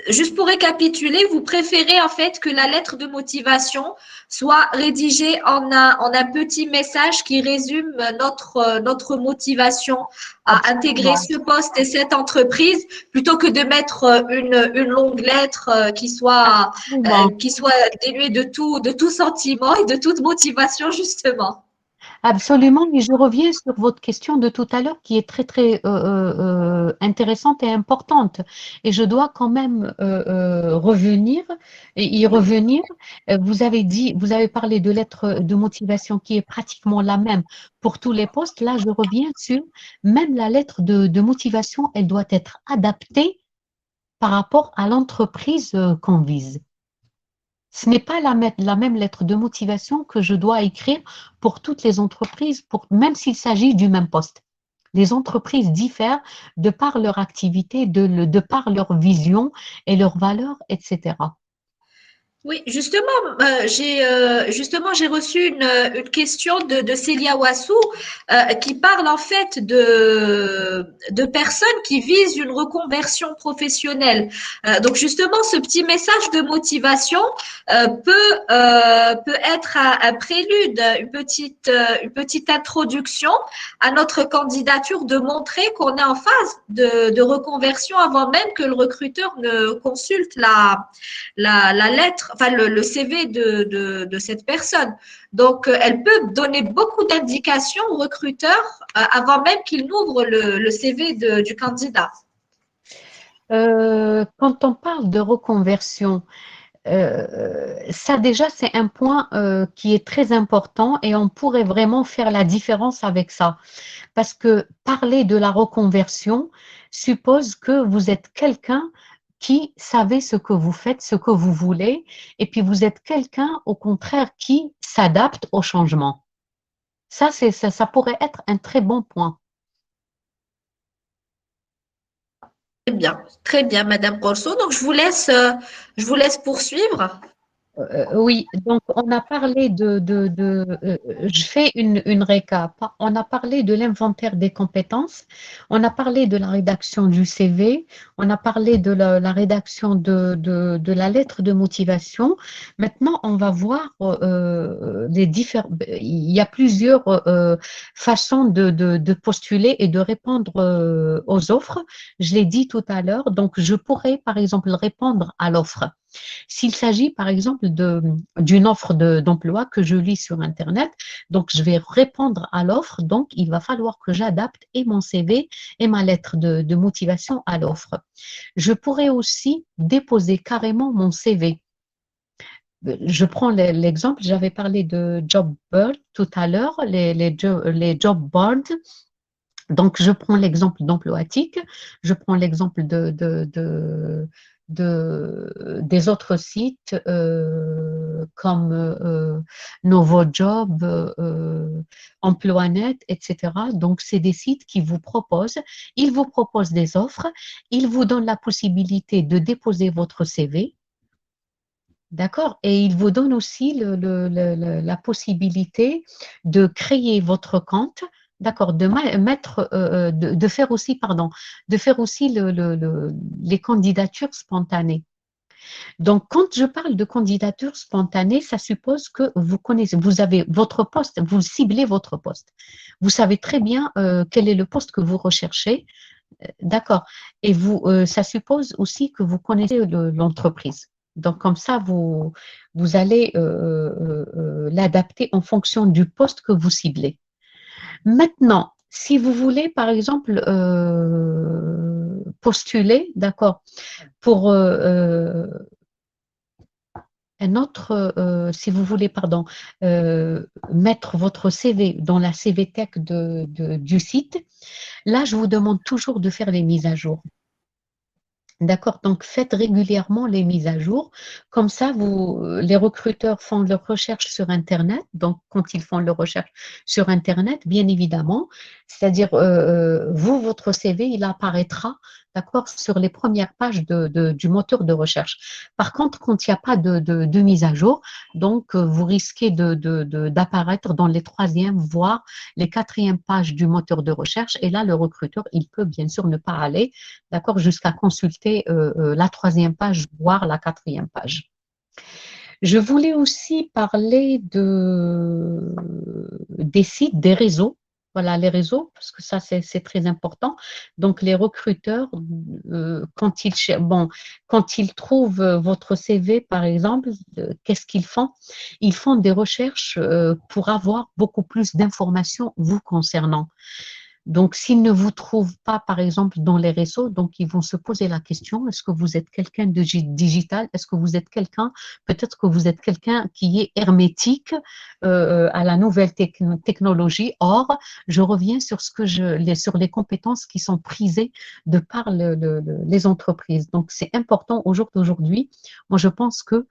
juste pour récapituler, vous préférez en fait que la lettre de motivation soit rédigée en un petit message qui résume notre motivation à intégrer Absolument, ce poste et cette entreprise, plutôt que de mettre une longue lettre absolument. qui soit dénuée de tout sentiment et de toute motivation, justement. Absolument, mais je reviens sur votre question de tout à l'heure qui est très très intéressante et importante. Et je dois quand même revenir et y Oui. revenir. Vous avez parlé de lettre de motivation qui est pratiquement la même pour tous les postes. Là, je reviens sur même la lettre de motivation, elle doit être adaptée par rapport à l'entreprise qu'on vise. Ce n'est pas la même lettre de motivation que je dois écrire pour toutes les entreprises, même s'il s'agit du même poste. Les entreprises diffèrent de par leur activité, de par leur vision et leurs valeurs, etc. Oui, justement j'ai reçu une question de Célia Wassou qui parle en fait de personnes qui visent une reconversion professionnelle. Donc justement, ce petit message de motivation peut être un prélude, une petite introduction à notre candidature, de montrer qu'on est en phase de reconversion avant même que le recruteur ne consulte la lettre, enfin le CV de cette personne. Donc, elle peut donner beaucoup d'indications au recruteur avant même qu'il n'ouvre le CV du candidat. Quand on parle de reconversion, ça déjà c'est un point qui est très important et on pourrait vraiment faire la différence avec ça. Parce que parler de la reconversion suppose que vous êtes quelqu'un qui savait ce que vous faites, ce que vous voulez, et puis vous êtes quelqu'un, au contraire, qui s'adapte au changement. Ça pourrait être un très bon point. Très bien, Madame Corso. Donc, je vous laisse poursuivre. Oui, donc on a parlé je fais une récap. On a parlé de l'inventaire des compétences, on a parlé de la rédaction du CV, on a parlé de la rédaction de la lettre de motivation. Maintenant, on va voir les différents. Il y a plusieurs façons de postuler et de répondre aux offres. Je l'ai dit tout à l'heure, donc je pourrais par exemple répondre à l'offre. S'il s'agit, par exemple, d'une offre d'emploi que je lis sur Internet, donc je vais répondre à l'offre, donc il va falloir que j'adapte et mon CV et ma lettre de motivation à l'offre. Je pourrais aussi déposer carrément mon CV. je prends l'exemple, j'avais parlé de job board tout à l'heure, les job boards. Donc, je prends l'exemple d'Emploatique, je prends l'exemple des autres sites comme NovoJob, EmploiNet, etc. Donc, c'est des sites qui vous proposent, ils vous proposent des offres, ils vous donnent la possibilité de déposer votre CV. D'accord? Et il vous donne aussi la possibilité de créer votre compte, d'accord, de faire aussi, pardon, de faire aussi les candidatures spontanées. Donc, quand je parle de candidature spontanée, ça suppose que vous connaissez, vous avez votre poste, vous ciblez votre poste. Vous savez très bien quel est le poste que vous recherchez, d'accord. Et ça suppose aussi que vous connaissez l'entreprise. Donc, comme ça, vous allez l'adapter en fonction du poste que vous ciblez. Maintenant, si vous voulez, par exemple, postuler, d'accord, pour un autre, si vous voulez, pardon, mettre votre CV dans la CV Tech du site, là, je vous demande toujours de faire les mises à jour. D'accord, donc faites régulièrement les mises à jour. Comme ça, les recruteurs font leurs recherches sur Internet. Donc, quand ils font leurs recherches sur Internet, bien évidemment, c'est-à-dire votre CV, il apparaîtra, d'accord, sur les premières pages du moteur de recherche. Par contre, quand il n'y a pas de mise à jour, donc vous risquez d'apparaître dans les troisièmes, voire les quatrièmes pages du moteur de recherche. Et là, le recruteur, il peut bien sûr ne pas aller, d'accord, jusqu'à consulter la troisième page, voire la quatrième page. Je voulais aussi parler des sites, des réseaux. Voilà, les réseaux, parce que ça, c'est très important. Donc, les recruteurs, quand ils trouvent votre CV, par exemple, qu'est-ce qu'ils font? Ils font des recherches pour avoir beaucoup plus d'informations vous concernant. Donc, s'ils ne vous trouvent pas, par exemple, dans les réseaux, donc ils vont se poser la question, est-ce que vous êtes quelqu'un de digital? Est-ce que vous êtes quelqu'un, peut-être que vous êtes quelqu'un qui est hermétique à la nouvelle technologie. Or, je reviens sur sur les compétences qui sont prisées de par les entreprises. Donc, c'est important au jour d'aujourd'hui. Moi, je pense que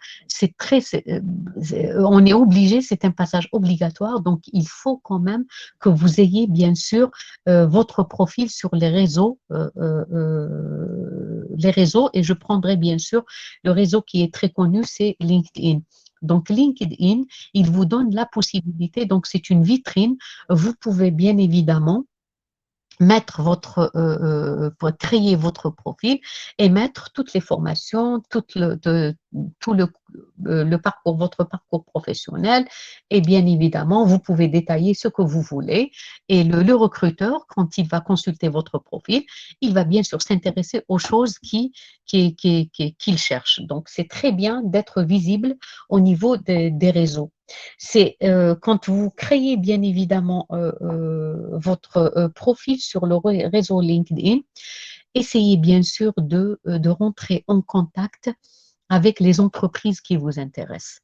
on est obligé, c'est un passage obligatoire. Donc, il faut quand même que vous ayez, bien sûr, votre profil sur les réseaux, et je prendrai bien sûr le réseau qui est très connu, c'est LinkedIn. Donc, LinkedIn, il vous donne la possibilité, donc c'est une vitrine, vous pouvez bien évidemment pour créer votre profil et mettre toutes les formations, tout le parcours, votre parcours professionnel, et bien évidemment, vous pouvez détailler ce que vous voulez, et le recruteur, quand il va consulter votre profil, il va bien sûr s'intéresser aux choses qu'il cherche. Donc, c'est très bien d'être visible au niveau des réseaux. C'est quand vous créez bien évidemment votre profil sur le réseau LinkedIn, essayez bien sûr de rentrer en contact avec les entreprises qui vous intéressent.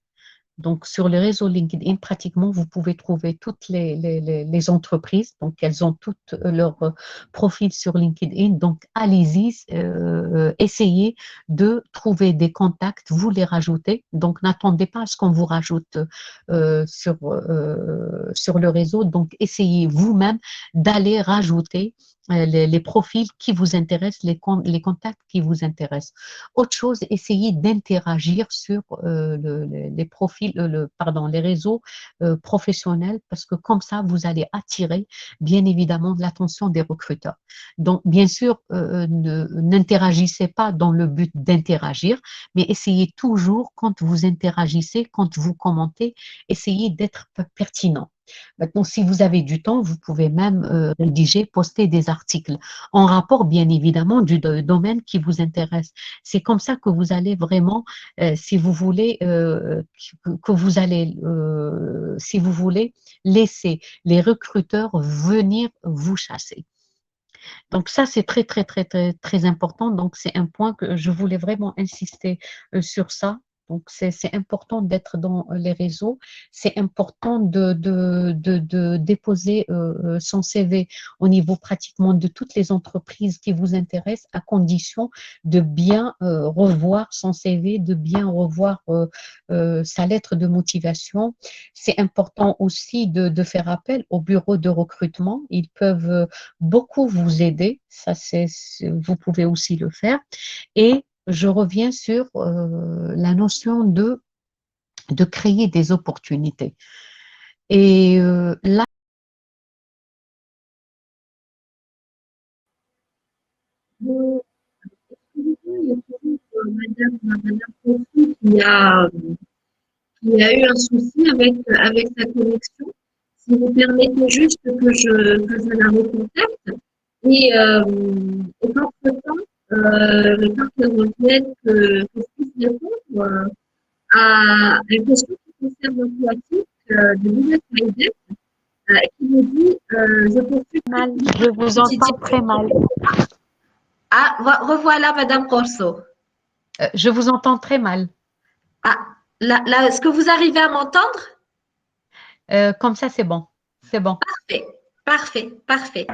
Donc, sur le réseau LinkedIn, pratiquement, vous pouvez trouver toutes les entreprises. Donc, elles ont toutes leur profil sur LinkedIn. Donc, allez-y, essayez de trouver des contacts, vous les rajoutez. Donc, n'attendez pas à ce qu'on vous rajoute sur le réseau. Donc, essayez vous-même d'aller rajouter les profils qui vous intéressent, les contacts qui vous intéressent. Autre chose, essayez d'interagir sur les profils, les réseaux professionnels, parce que comme ça, vous allez attirer bien évidemment l'attention des recruteurs. Donc, bien sûr, n'interagissez pas dans le but d'interagir, mais essayez toujours, quand vous interagissez, quand vous commentez, essayez d'être pertinent. Maintenant, si vous avez du temps, vous pouvez même rédiger, poster des articles en rapport, bien évidemment, du domaine qui vous intéresse. C'est comme ça que vous allez vraiment, si vous voulez, si vous voulez, laisser les recruteurs venir vous chasser. Donc ça, c'est très, très, très, très, très important. Donc, c'est un point que je voulais vraiment insister sur ça. Donc, c'est important d'être dans les réseaux. C'est important de déposer son CV au niveau pratiquement de toutes les entreprises qui vous intéressent, à condition de bien revoir son CV, de bien revoir sa lettre de motivation. C'est important aussi de faire appel au bureau de recrutement. Ils peuvent beaucoup vous aider. Ça, vous pouvez aussi le faire. Et je reviens sur la notion de créer des opportunités. Et là, Madame Kofi qui a eu un souci avec sa connexion. Si vous permettez juste que je la recontacte. Et, entre-temps, le temps qu'elle revienne, que je puisse répondre à une question qui concerne l'emploi de Lina Snyder, qui me dit je poursuis. mal, je vous entends très mal. Ah, revoilà Madame Corso. Je vous entends très mal. Ah, là, est-ce que vous arrivez à m'entendre? Comme ça, c'est bon. C'est bon. Parfait, parfait, parfait.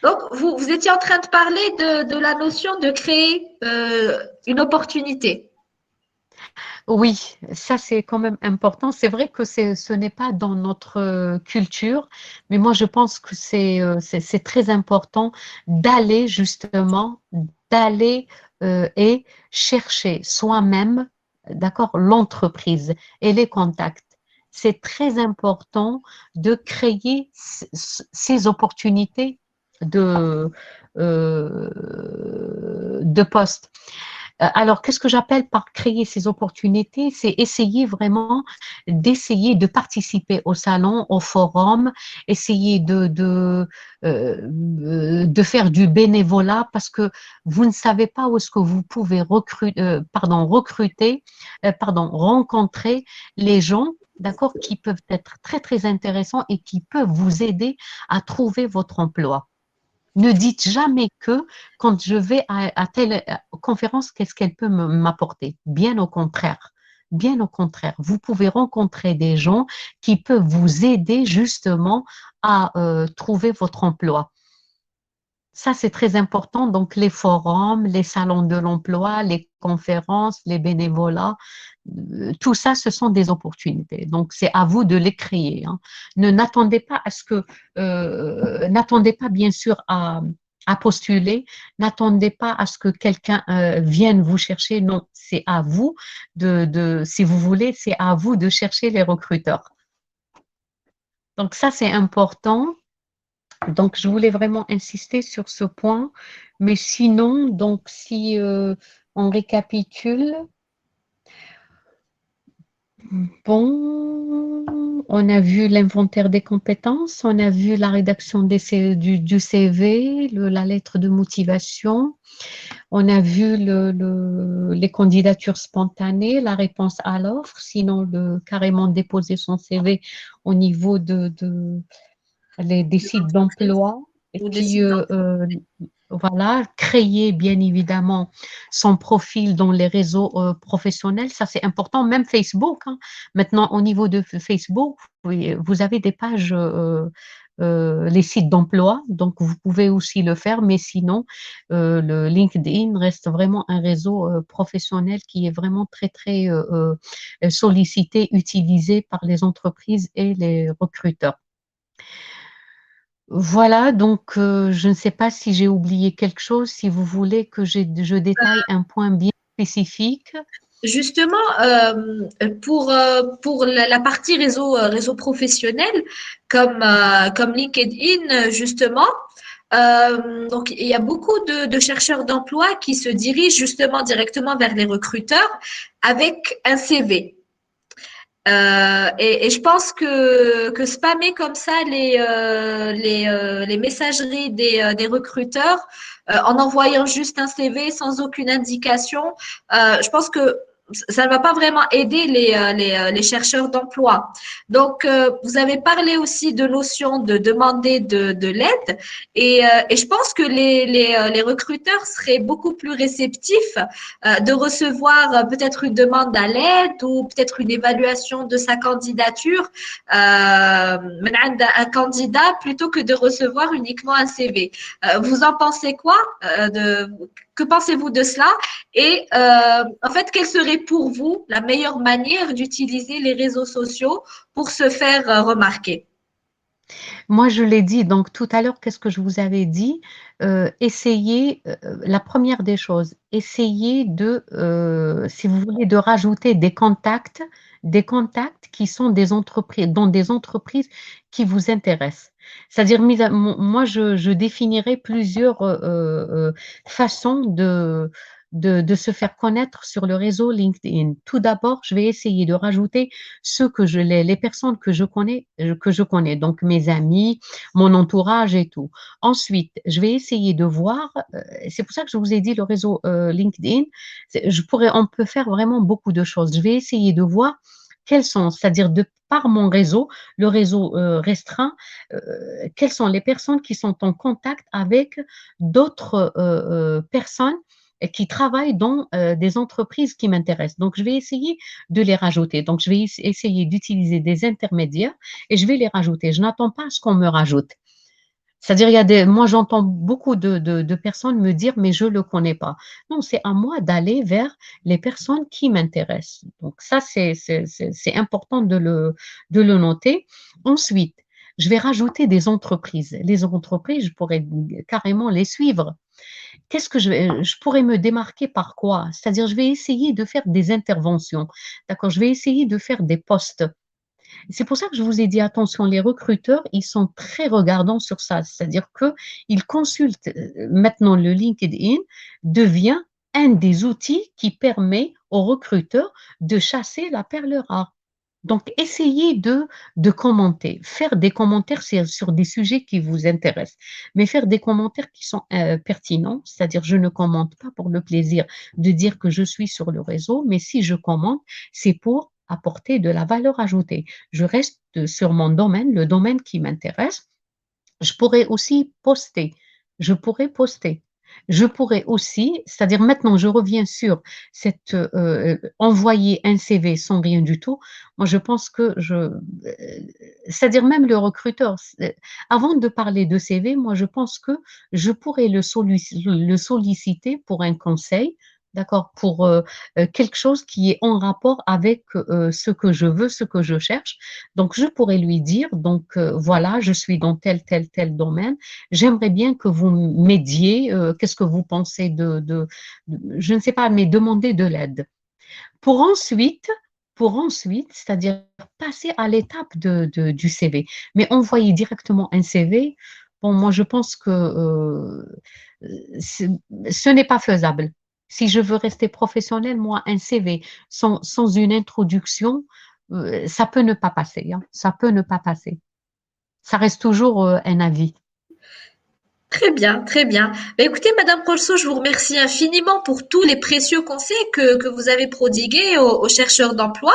Donc, vous étiez en train de parler de la notion de créer une opportunité. Oui, ça c'est quand même important. C'est vrai que ce n'est pas dans notre culture, mais moi je pense que c'est très important d'aller justement, d'aller et chercher soi-même, d'accord, l'entreprise et les contacts. C'est très important de créer ces opportunités de poste. Alors, qu'est-ce que j'appelle par créer ces opportunités? C'est essayer vraiment d'essayer de participer au salon, au forum, essayer de faire du bénévolat parce que vous ne savez pas où est-ce que vous pouvez rencontrer les gens, d'accord, qui peuvent être très, très intéressants et qui peuvent vous aider à trouver votre emploi. Ne dites jamais que quand je vais à telle conférence, qu'est-ce qu'elle peut m'apporter? Bien au contraire. Bien au contraire. Vous pouvez rencontrer des gens qui peuvent vous aider justement à trouver votre emploi. Ça, c'est très important. Donc, les forums, les salons de l'emploi, les conférences, les bénévolats, tout ça, ce sont des opportunités. Donc, c'est à vous de les créer. Hein. N'attendez pas à ce que, n'attendez pas bien sûr à postuler, n'attendez pas à ce que quelqu'un vienne vous chercher. Non, c'est à vous si vous voulez, c'est à vous de chercher les recruteurs. Donc, ça, c'est important. Donc, je voulais vraiment insister sur ce point. Mais sinon, donc, si on récapitule, bon, on a vu l'inventaire des compétences, on a vu la rédaction du CV, la lettre de motivation, on a vu les candidatures spontanées, la réponse à l'offre, sinon carrément déposer son CV au niveau des sites d'emploi. Et puis, voilà, créer bien évidemment son profil dans les réseaux professionnels, ça c'est important, même Facebook. Hein. Maintenant, au niveau de Facebook, vous avez des pages, les sites d'emploi, donc vous pouvez aussi le faire, mais sinon, le LinkedIn reste vraiment un réseau professionnel qui est vraiment très, très sollicité, utilisé par les entreprises et les recruteurs. Voilà, donc je ne sais pas si j'ai oublié quelque chose, si vous voulez que je détaille un point bien spécifique. Justement, pour la partie réseau professionnel, comme LinkedIn, justement, donc il y a beaucoup de chercheurs d'emploi qui se dirigent justement directement vers les recruteurs avec un CV. Et je pense que spammer comme ça les messageries des recruteurs en envoyant juste un CV sans aucune indication, je pense que ça ne va pas vraiment aider les chercheurs d'emploi. Donc, vous avez parlé aussi de notion de demander de l'aide et je pense que les recruteurs seraient beaucoup plus réceptifs de recevoir peut-être une demande à l'aide ou peut-être une évaluation de sa candidature un candidat plutôt que de recevoir uniquement un CV. Vous en pensez quoi que pensez-vous de cela? Et en fait, quelle serait pour vous la meilleure manière d'utiliser les réseaux sociaux pour se faire remarquer? Moi, je l'ai dit, donc tout à l'heure, qu'est-ce que je vous avais dit? Essayez, la première des choses, essayez de, si vous voulez, de rajouter des contacts qui sont des entreprises, dans des entreprises qui vous intéressent. C'est-à-dire, moi, je définirais plusieurs façons de se faire connaître sur le réseau LinkedIn. Tout d'abord, je vais essayer de rajouter les personnes que je connais, donc mes amis, mon entourage et tout. Ensuite, je vais essayer de voir, c'est pour ça que je vous ai dit le réseau LinkedIn, on peut faire vraiment beaucoup de choses. Je vais essayer de voir quels sont, c'est-à-dire de par mon réseau, le réseau restreint, quelles sont les personnes qui sont en contact avec d'autres personnes qui travaillent dans des entreprises qui m'intéressent. Donc, je vais essayer de les rajouter. Donc, je vais essayer d'utiliser des intermédiaires et je vais les rajouter. Je n'attends pas à ce qu'on me rajoute. C'est-à-dire, moi, j'entends beaucoup de personnes me dire, mais je ne le connais pas. Non, c'est à moi d'aller vers les personnes qui m'intéressent. Donc, ça, c'est important de le noter. Ensuite, je vais rajouter des entreprises. Les entreprises, je pourrais carrément les suivre. Qu'est-ce que je pourrais me démarquer par quoi? C'est-à-dire, je vais essayer de faire des interventions. D'accord? Je vais essayer de faire des posts. C'est pour ça que je vous ai dit, attention, les recruteurs, ils sont très regardants sur ça. C'est-à-dire qu'ils consultent maintenant le LinkedIn devient un des outils qui permet aux recruteurs de chasser la perle rare. Donc, essayez de commenter, faire des commentaires sur des sujets qui vous intéressent, mais faire des commentaires qui sont pertinents, c'est-à-dire je ne commente pas pour le plaisir de dire que je suis sur le réseau, mais si je commente, c'est pour apporter de la valeur ajoutée. Je reste sur mon domaine, le domaine qui m'intéresse. Je pourrais aussi poster. Je pourrais poster. Je pourrais aussi, c'est-à-dire maintenant je reviens sur cette envoyer un CV sans rien du tout. Moi je pense que c'est-à-dire même le recruteur, avant de parler de CV, moi je pense que je pourrais le solliciter pour un conseil, d'accord, pour quelque chose qui est en rapport avec ce que je veux, ce que je cherche. Donc, je pourrais lui dire, donc voilà, je suis dans tel domaine. J'aimerais bien que vous m'aidiez. Qu'est-ce que vous pensez je ne sais pas, mais demander de l'aide. Pour ensuite, c'est-à-dire passer à l'étape du CV. Mais envoyer directement un CV, bon, moi, je pense que ce n'est pas faisable. Si je veux rester professionnel, moi, un CV sans une introduction, ça peut ne pas passer. Hein. Ça peut ne pas passer. Ça reste toujours un avis. Très bien, très bien. Ben, écoutez, Madame Colso, je vous remercie infiniment pour tous les précieux conseils que vous avez prodigués aux chercheurs d'emploi.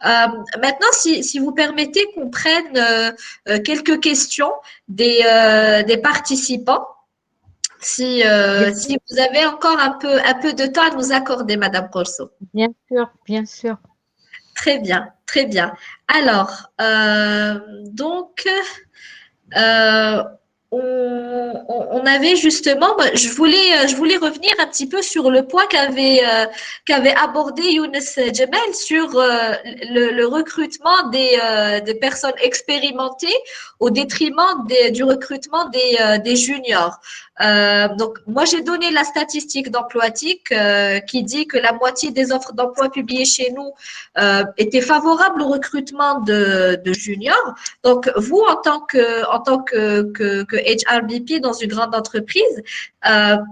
Maintenant, si vous permettez qu'on prenne quelques questions des participants, Bien, si vous avez encore un peu de temps à nous accorder, Madame Colso. bien sûr, bien sûr. Très bien, très bien. Alors, donc, euh, on avait justement, je voulais revenir un petit peu sur le point qu'avait abordé Younes Djemel sur le recrutement des personnes expérimentées au détriment du recrutement des juniors. Donc, moi, j'ai donné la statistique d'Emploatic qui dit que la moitié des offres d'emploi publiées chez nous étaient favorables au recrutement de juniors. Donc, vous, en tant que HRBP dans une grande entreprise,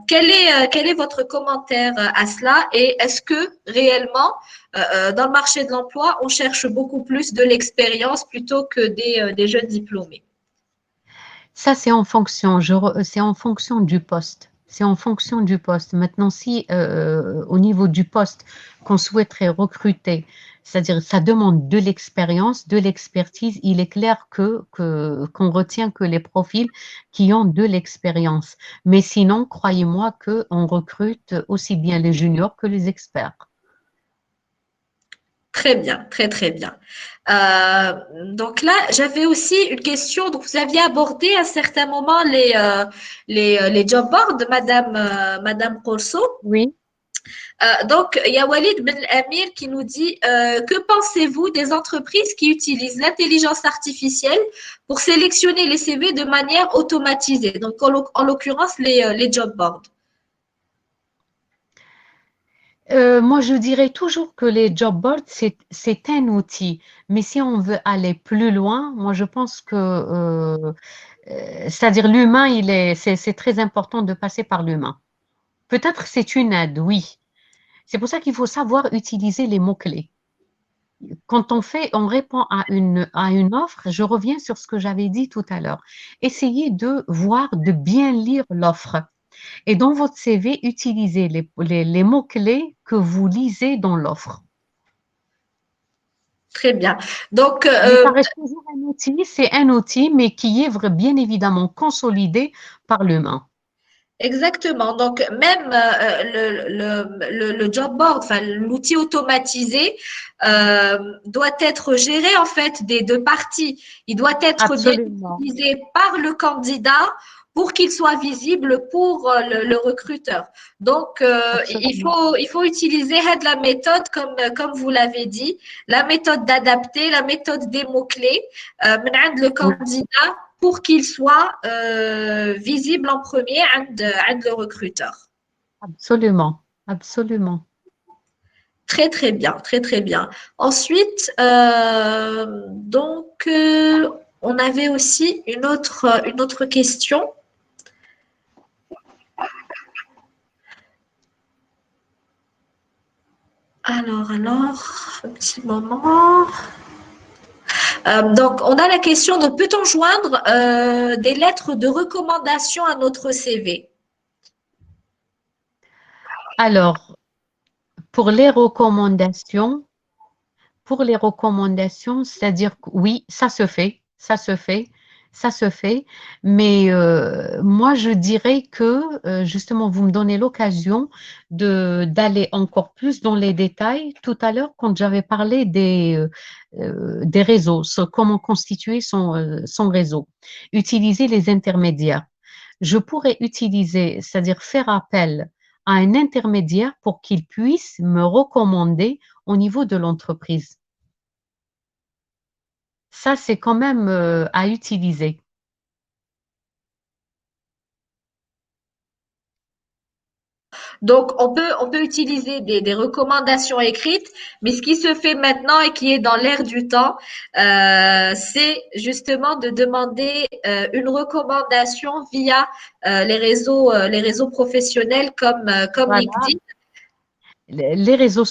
quel est votre commentaire à cela et est-ce que réellement, dans le marché de l'emploi, on cherche beaucoup plus de l'expérience plutôt que des jeunes diplômés? Ça, c'est en fonction. C'est en fonction du poste. C'est en fonction du poste. Maintenant, si au niveau niveau du poste qu'on souhaiterait recruter, c'est-à-dire ça demande de l'expérience, de l'expertise, il est clair qu'on retient que les profils qui ont de l'expérience. Mais sinon, croyez-moi qu'on recrute aussi bien les juniors que les experts. Très bien, très très bien. Donc là, j'avais aussi une question. Donc, vous aviez abordé à certains moments les job boards, Madame Corso. Oui. Donc, il y a Walid Ben Amir qui nous dit que pensez-vous des entreprises qui utilisent l'intelligence artificielle pour sélectionner les CV de manière automatisée? Donc, en l'occurrence, les job boards. Moi, je dirais toujours que les job boards, c'est un outil. Mais si on veut aller plus loin, moi, je pense que, c'est-à-dire l'humain, c'est très important de passer par l'humain. Peut-être c'est une aide, oui. C'est pour ça qu'il faut savoir utiliser les mots-clés. Quand on répond à une offre, je reviens sur ce que j'avais dit tout à l'heure. Essayez de voir, de bien lire l'offre. Et dans votre CV, utilisez les mots-clés que vous lisez dans l'offre. Très bien. Donc, Mais ça reste toujours un outil, c'est un outil, mais qui est bien évidemment consolidé par l'humain. exactement. Donc, même le job board, enfin, l'outil automatisé, doit être géré en fait des deux parties. Il doit être bien Absolument. utilisé par le candidat pour qu'il soit visible pour le recruteur. Donc, Absolument. il faut utiliser la méthode, comme vous l'avez dit, la méthode d'adapter, la méthode des mots-clés, le Oui, candidat pour qu'il soit visible en premier عند le recruteur. absolument. Absolument. Très, très bien, très, très bien. Ensuite, on avait aussi une autre question. Alors, un petit moment. Donc, on a la question de peut-on joindre des lettres de recommandation à notre CV? Alors, pour les recommandations, c'est-à-dire que oui, ça se fait, ça se fait, ça se fait, mais moi je dirais que justement vous me donnez l'occasion d'aller encore plus dans les détails. Tout à l'heure, quand j'avais parlé des réseaux, comment constituer son réseau, utiliser les intermédiaires. Je pourrais utiliser, c'est-à-dire faire appel à un intermédiaire pour qu'il puisse me recommander au niveau de l'entreprise. Ça, c'est quand même à utiliser. Donc, on peut utiliser des recommandations écrites, mais ce qui se fait maintenant et qui est dans l'air du temps, c'est justement de demander une recommandation via les réseaux professionnels comme Voilà. LinkedIn. Les réseaux,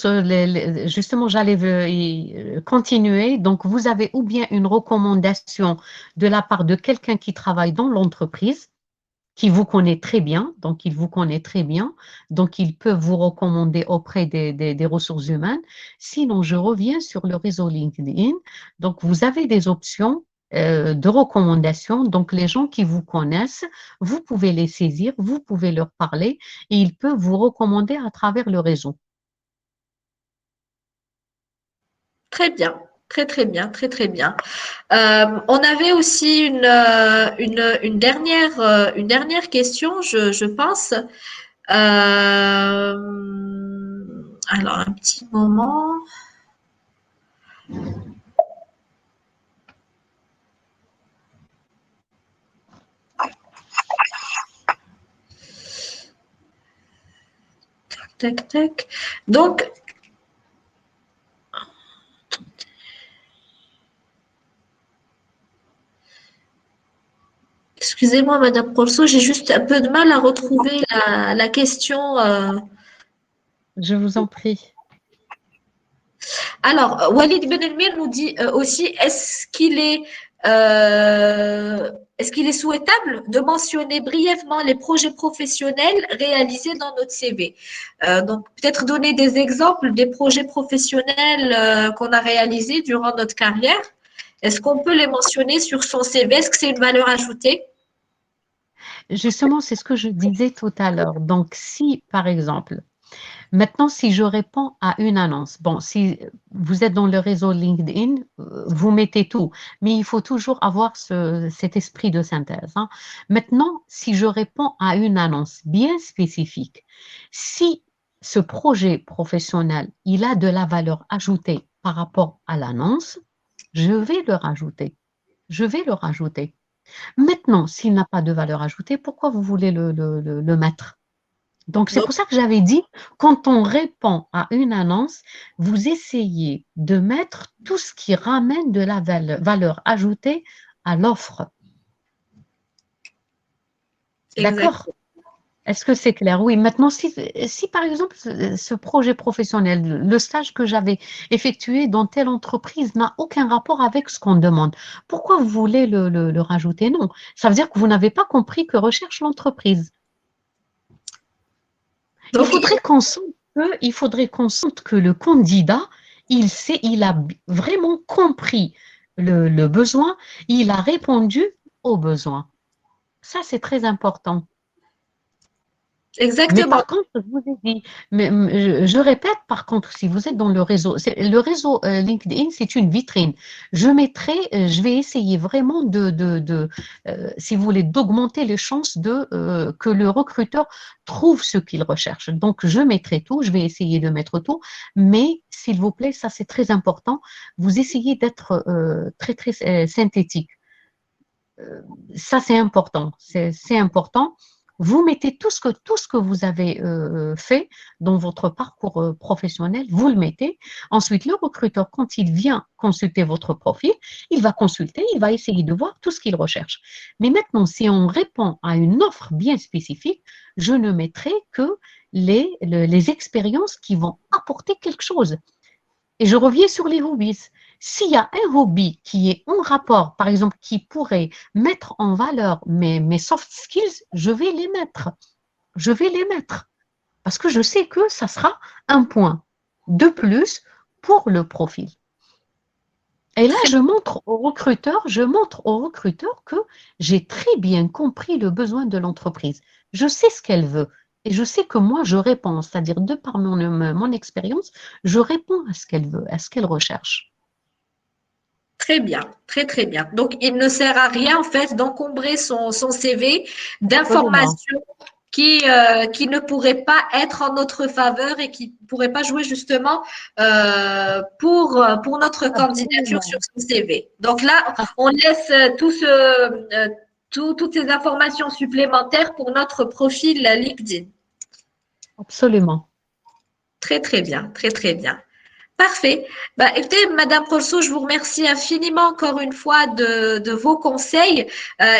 justement, j'allais continuer. Donc, vous avez ou bien une recommandation de la part de quelqu'un qui travaille dans l'entreprise, qui vous connaît très bien, donc il vous connaît très bien, donc il peut vous recommander auprès des ressources humaines. Sinon, je reviens sur le réseau LinkedIn. Donc, vous avez des options de recommandation. Donc, les gens qui vous connaissent, vous pouvez les saisir, vous pouvez leur parler et ils peuvent vous recommander à travers le réseau. Très bien, très très bien, très très bien. On avait aussi une dernière question, je pense. Alors, un petit moment. Tac, tac. Donc, excusez-moi, Madame Corso, j'ai juste un peu de mal à retrouver la question. Je vous en prie. Alors, Walid Ben Elmir nous dit aussi, est-ce qu'il est souhaitable de mentionner brièvement les projets professionnels réalisés dans notre CV? Donc, peut-être donner des exemples des projets professionnels qu'on a réalisés durant notre carrière. Est-ce qu'on peut les mentionner sur son CV? Est-ce que c'est une valeur ajoutée? Justement, c'est ce que je disais tout à l'heure. Donc, si, par exemple, maintenant, si je réponds à une annonce, bon, si vous êtes dans le réseau LinkedIn, vous mettez tout, mais il faut toujours avoir cet esprit de synthèse, hein. Maintenant, si je réponds à une annonce bien spécifique, si ce projet professionnel, il a de la valeur ajoutée par rapport à l'annonce, je vais le rajouter. Je vais le rajouter. Maintenant, s'il n'a pas de valeur ajoutée, pourquoi vous voulez le mettre? Donc, c'est Donc, pour ça que j'avais dit, quand on répond à une annonce, vous essayez de mettre tout ce qui ramène de la valeur ajoutée à l'offre. exact. D'accord? Est-ce que c'est clair? Oui. Maintenant, si par exemple, ce projet professionnel, le stage que j'avais effectué dans telle entreprise n'a aucun rapport avec ce qu'on demande, pourquoi vous voulez le rajouter? Non. Ça veut dire que vous n'avez pas compris que recherche l'entreprise. Donc, Il faudrait qu'on sente que le candidat, il a vraiment compris le besoin, il a répondu au besoin. Ça, c'est très important. Mais exactement. par contre, je vous ai dit, mais, je répète, par contre, si vous êtes dans le réseau, le réseau LinkedIn, c'est une vitrine. Je vais essayer vraiment si vous voulez, d'augmenter les chances que le recruteur trouve ce qu'il recherche. Donc, je mettrai tout, je vais essayer de mettre tout, mais s'il vous plaît, ça c'est très important, vous essayez d'être très, très synthétique. Ça, c'est important. C'est important. Vous mettez tout ce que vous avez fait dans votre parcours professionnel, vous le mettez. Ensuite, le recruteur, quand il vient consulter votre profil, il va consulter, il va essayer de voir tout ce qu'il recherche. Mais maintenant, si on répond à une offre bien spécifique, je ne mettrai que les expériences qui vont apporter quelque chose. Et je reviens sur les hobbies. S'il y a un hobby qui est en rapport, par exemple, qui pourrait mettre en valeur mes soft skills, je vais les mettre. Je vais les mettre. Parce que je sais que ça sera un point de plus pour le profil. Et là, je montre au recruteur que j'ai très bien compris le besoin de l'entreprise. Je sais ce qu'elle veut. Et je sais que moi, je réponds, c'est-à-dire de par mon expérience, je réponds à ce qu'elle veut, à ce qu'elle recherche. Très bien, très très bien. Donc, il ne sert à rien en fait d'encombrer son CV Absolument. d'informations qui ne pourraient pas être en notre faveur et qui ne pourraient pas jouer justement pour notre candidature sur Absolument. son CV. Donc là, on laisse toutes ces informations supplémentaires pour notre profil LinkedIn. Absolument. Très très bien, très très bien. Parfait. Bah, écoutez, Madame Polso, je vous remercie infiniment encore une fois de vos conseils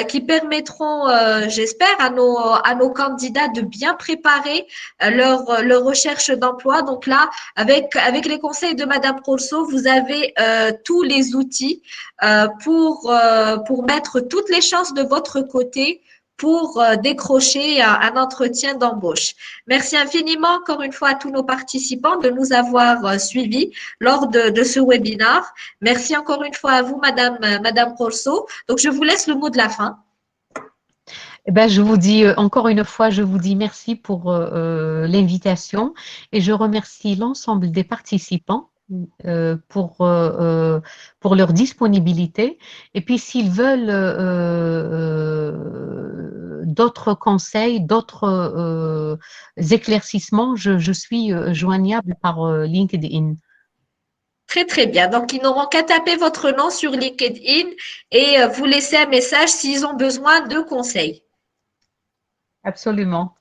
qui permettront, j'espère, à nos candidats de bien préparer leur recherche d'emploi. Donc là, avec les conseils de Madame Polso, vous avez tous les outils pour mettre toutes les chances de votre côté pour décrocher un entretien d'embauche. Merci infiniment encore une fois à tous nos participants de nous avoir suivis lors de ce webinaire. Merci encore une fois à vous, Madame Corso. Donc, je vous laisse le mot de la fin. Eh ben, je vous dis encore une fois, je vous dis merci pour l'invitation et je remercie l'ensemble des participants pour leur disponibilité. Et puis, s'ils veulent d'autres conseils, d'autres éclaircissements, je suis joignable par LinkedIn. Très, très bien. Donc, ils n'auront qu'à taper votre nom sur LinkedIn et vous laisser un message s'ils ont besoin de conseils. Absolument.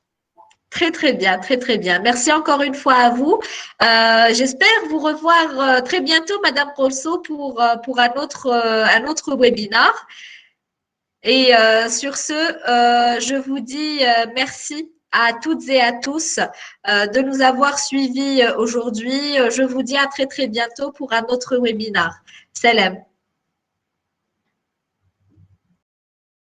Très, très bien, très, très bien. Merci encore une fois à vous. J'espère vous revoir très bientôt, Madame Rolso, pour un autre webinaire. Et sur ce, je vous dis merci à toutes et à tous de nous avoir suivis aujourd'hui. Je vous dis à très, très bientôt pour un autre webinaire. Salam.